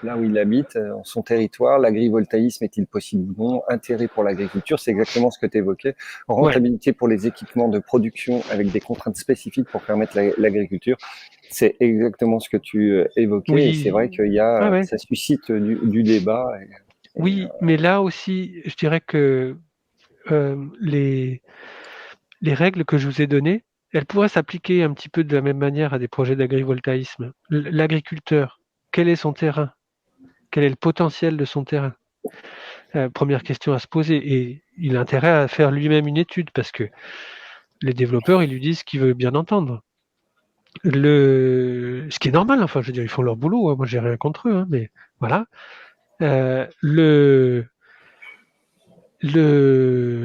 là où il habite, dans son territoire. L'agrivoltaïsme est-il possible ou non? Intérêt pour l'agriculture, c'est exactement ce que tu évoquais. Rentabilité pour les équipements de production avec des contraintes spécifiques pour permettre l'agriculture. C'est exactement ce que tu évoquais. Oui. Et c'est vrai qu'il y a, ça suscite du débat. Mais là aussi, je dirais que les règles que je vous ai données, elles pourraient s'appliquer un petit peu de la même manière à des projets d'agrivoltaïsme. L'agriculteur, quel est son terrain? Quel est le potentiel de son terrain? Première question à se poser. Et il a intérêt à faire lui-même une étude parce que les développeurs, ils lui disent ce qu'il veut bien entendre. Ce qui est normal, enfin, je veux dire, ils font leur boulot. Hein, moi, j'ai rien contre eux, hein, mais voilà. Le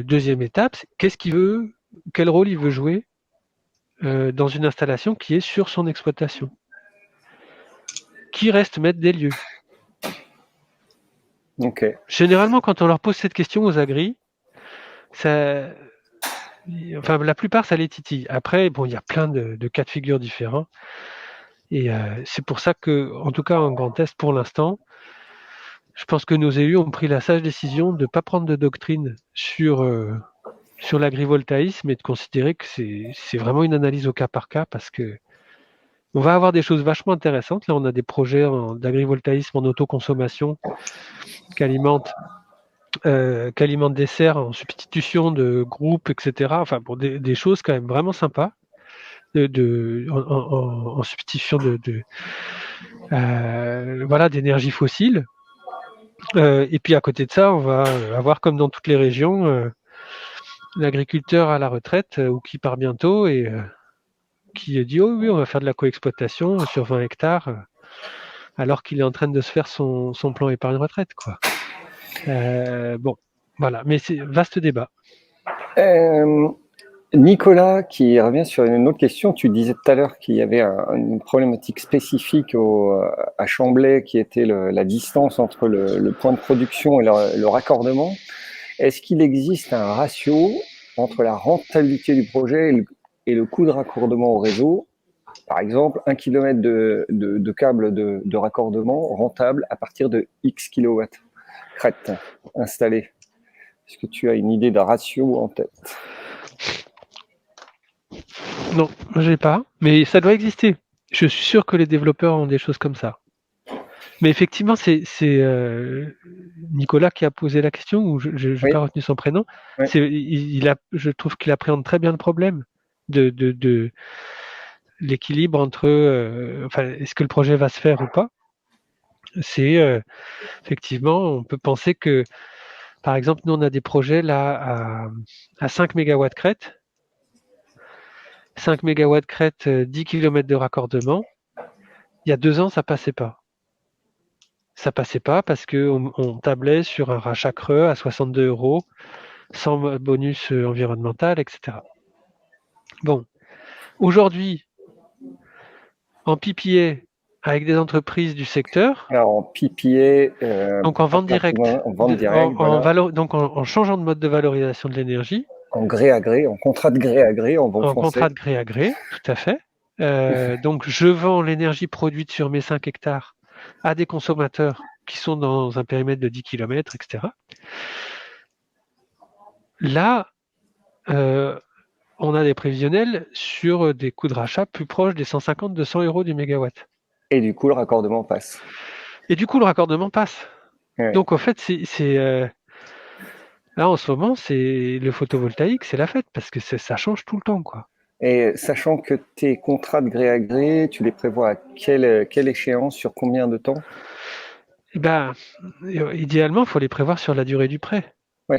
deuxième étape, c'est qu'est-ce qu'il veut, quel rôle il veut jouer dans une installation qui est sur son exploitation. Qui reste maître des lieux? Okay. Généralement, quand on leur pose cette question aux agris, la plupart, ça les titille. Après, bon, il y a plein de cas de figure différents. Et c'est pour ça que, en tout cas, en Grand Est, pour l'instant, je pense que nos élus ont pris la sage décision de ne pas prendre de doctrine sur l'agrivoltaïsme et de considérer que c'est vraiment une analyse au cas par cas parce que on va avoir des choses vachement intéressantes. Là, on a des projets d'agrivoltaïsme en autoconsommation qui alimentent des serres en substitution de groupes, etc. Enfin, pour des choses quand même vraiment sympas en substitution d'énergie fossile. Et puis à côté de ça, on va avoir comme dans toutes les régions l'agriculteur à la retraite ou qui part bientôt et qui dit oh oui, on va faire de la coexploitation sur 20 hectares alors qu'il est en train de se faire son plan épargne retraite, quoi. Bon, voilà, mais c'est vaste débat. Nicolas, qui revient sur une autre question, tu disais tout à l'heure qu'il y avait une problématique spécifique à Chamblay qui était la distance entre le point de production et le raccordement. Est-ce qu'il existe un ratio entre la rentabilité du projet et le coût de raccordement au réseau? Par exemple, 1 km de câble de raccordement rentable à partir de X kilowatts crête installée. Est-ce que tu as une idée d'un ratio en tête? Non, je n'ai pas, mais ça doit exister. Je suis sûr que les développeurs ont des choses comme ça. Mais effectivement, c'est Nicolas qui a posé la question, ou je n'ai pas retenu son prénom. Oui. Je trouve qu'il appréhende très bien le problème de l'équilibre entre est-ce que le projet va se faire ou pas. C'est effectivement, on peut penser que, par exemple, nous on a des projets là à 5 MW crête. 5 MW crête, 10 km de raccordement. Il y a 2 ans, ça passait pas. Ça passait pas parce qu'on tablait sur un rachat creux à 62 €, sans bonus environnemental, etc. Bon, aujourd'hui, en PPA, avec des entreprises du secteur, alors en PPA, donc en vente directe, donc en changeant de mode de valorisation de l'énergie, en gré à gré, en contrat de gré à gré, en bon français. Contrat de gré à gré, tout à fait. Donc je vends l'énergie produite sur mes 5 hectares à des consommateurs qui sont dans un périmètre de 10 km, etc. Là, on a des prévisionnels sur des coûts de rachat plus proches des 150-200 € du mégawatt. Et du coup, le raccordement passe. Et du coup, le raccordement passe. Ouais. Donc, en fait, là, en ce moment, c'est le photovoltaïque, c'est la fête, parce que ça change tout le temps, quoi. Et sachant que tes contrats de gré à gré, tu les prévois à quelle échéance, sur combien de temps? Eh ben, idéalement, il faut les prévoir sur la durée du prêt. Oui,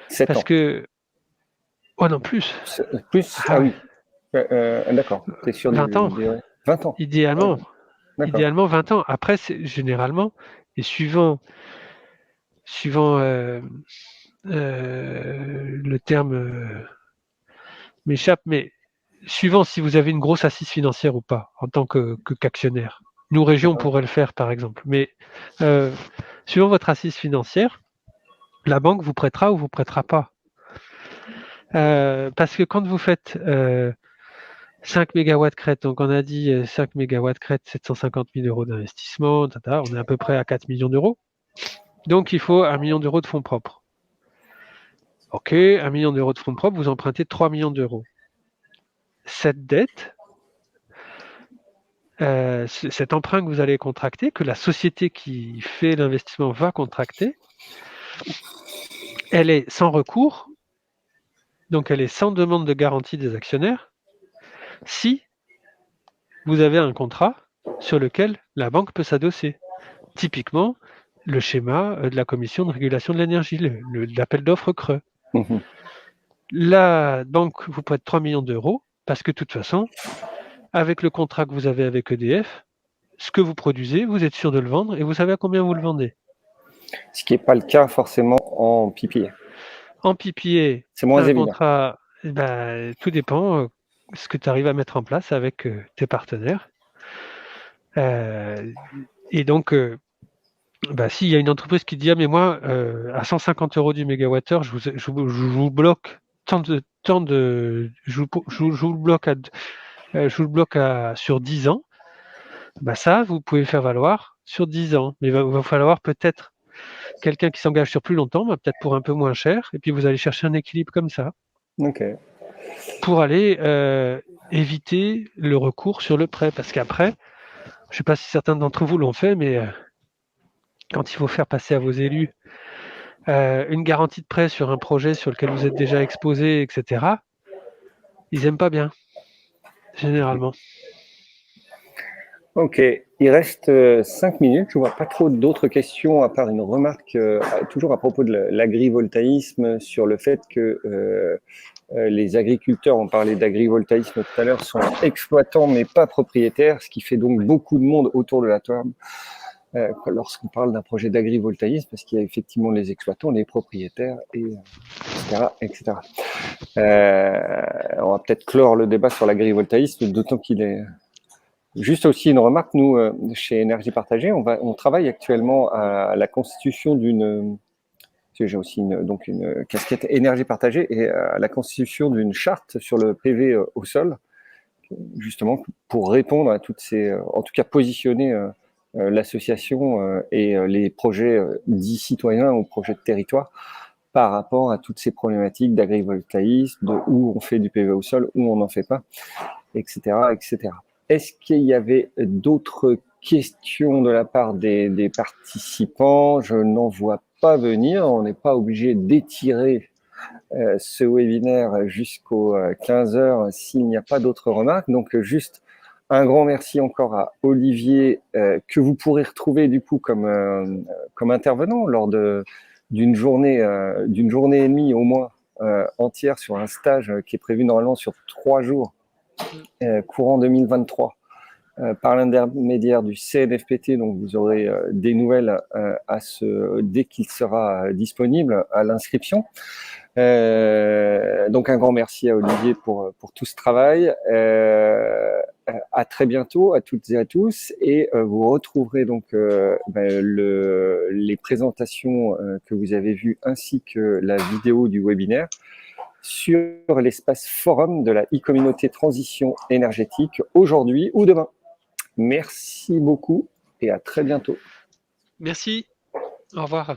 7 ans. Parce que... Oh non, plus. Plus? Ah oui. D'accord. Tu es sur 20 ans. 20 ans. Idéalement. Idéalement, 20 ans. Après, généralement, et suivant le terme m'échappe, mais suivant si vous avez une grosse assise financière ou pas, en tant qu'actionnaire. Nous, Région, on pourrait le faire, par exemple. Mais suivant votre assise financière, la banque vous prêtera ou vous prêtera pas. Parce que quand vous faites 5 MW crête, donc on a dit 5 MW crête, 750 000 € d'investissement, on est à peu près à 4 millions d'euros. Donc il faut 1 million d'euros de fonds propres. Ok, 1 million d'euros de fonds propres, vous empruntez 3 millions d'euros. Cette dette, cet emprunt que vous allez contracter, que la société qui fait l'investissement va contracter, elle est sans recours, donc elle est sans demande de garantie des actionnaires, si vous avez un contrat sur lequel la banque peut s'adosser. Typiquement, le schéma de la commission de régulation de l'énergie, l'appel d'offres creux. Mmh. La banque vous prête 3 millions d'euros parce que de toute façon, avec le contrat que vous avez avec EDF, ce que vous produisez, vous êtes sûr de le vendre et vous savez à combien vous le vendez. Ce qui n'est pas le cas forcément en PPA. En PPA, c'est moins évident. Contrat, tout dépend ce que tu arrives à mettre en place avec tes partenaires. Et donc, s'il y a une entreprise qui dit « Ah, mais moi, à 150 € du mégawattheure, je vous bloque je vous le bloque sur 10 ans », ça, vous pouvez le faire valoir sur 10 ans. Mais il va falloir peut-être quelqu'un qui s'engage sur plus longtemps, peut-être pour un peu moins cher, et puis vous allez chercher un équilibre comme ça. Ok. Pour aller éviter le recours sur le prêt. Parce qu'après, je ne sais pas si certains d'entre vous l'ont fait, mais quand il faut faire passer à vos élus une garantie de prêt sur un projet sur lequel vous êtes déjà exposé, etc., ils n'aiment pas bien, généralement. Ok, il reste 5 minutes. Je ne vois pas trop d'autres questions à part une remarque toujours à propos de l'agrivoltaïsme sur le fait que les agriculteurs, on parlait d'agrivoltaïsme tout à l'heure, sont exploitants mais pas propriétaires, ce qui fait donc beaucoup de monde autour de la table lorsqu'on parle d'un projet d'agrivoltaïsme, parce qu'il y a effectivement les exploitants, les propriétaires, et, etc. etc. On va peut-être clore le débat sur l'agrivoltaïsme, d'autant qu'il est... Juste aussi une remarque, nous, chez Énergie Partagée, on travaille actuellement à la constitution d'une... J'ai aussi donc une casquette Énergie Partagée et à la constitution d'une charte sur le PV au sol, justement pour répondre à toutes ces... en tout cas positionner l'association et les projets dits citoyens ou projets de territoire par rapport à toutes ces problématiques d'agrivoltaïsme, de où on fait du PV au sol, où on n'en fait pas, etc., etc. Est-ce qu'il y avait d'autres questions de la part des participants? Je n'en vois pas venir. On n'est pas obligé d'étirer ce webinaire jusqu'aux 15 heures s'il n'y a pas d'autres remarques. Donc, juste un grand merci encore à Olivier, que vous pourrez retrouver du coup comme intervenant lors d'une journée et demie au moins entière sur un stage qui est prévu normalement sur 3 jours. Courant 2023 par l'intermédiaire du CNFPT, donc vous aurez des nouvelles dès qu'il sera disponible à l'inscription. Donc un grand merci à Olivier pour tout ce travail. À très bientôt à toutes et à tous, et vous retrouverez donc les présentations que vous avez vues ainsi que la vidéo du webinaire sur l'espace forum de la e-communauté transition énergétique aujourd'hui ou demain. Merci beaucoup et à très bientôt. Merci. Au revoir.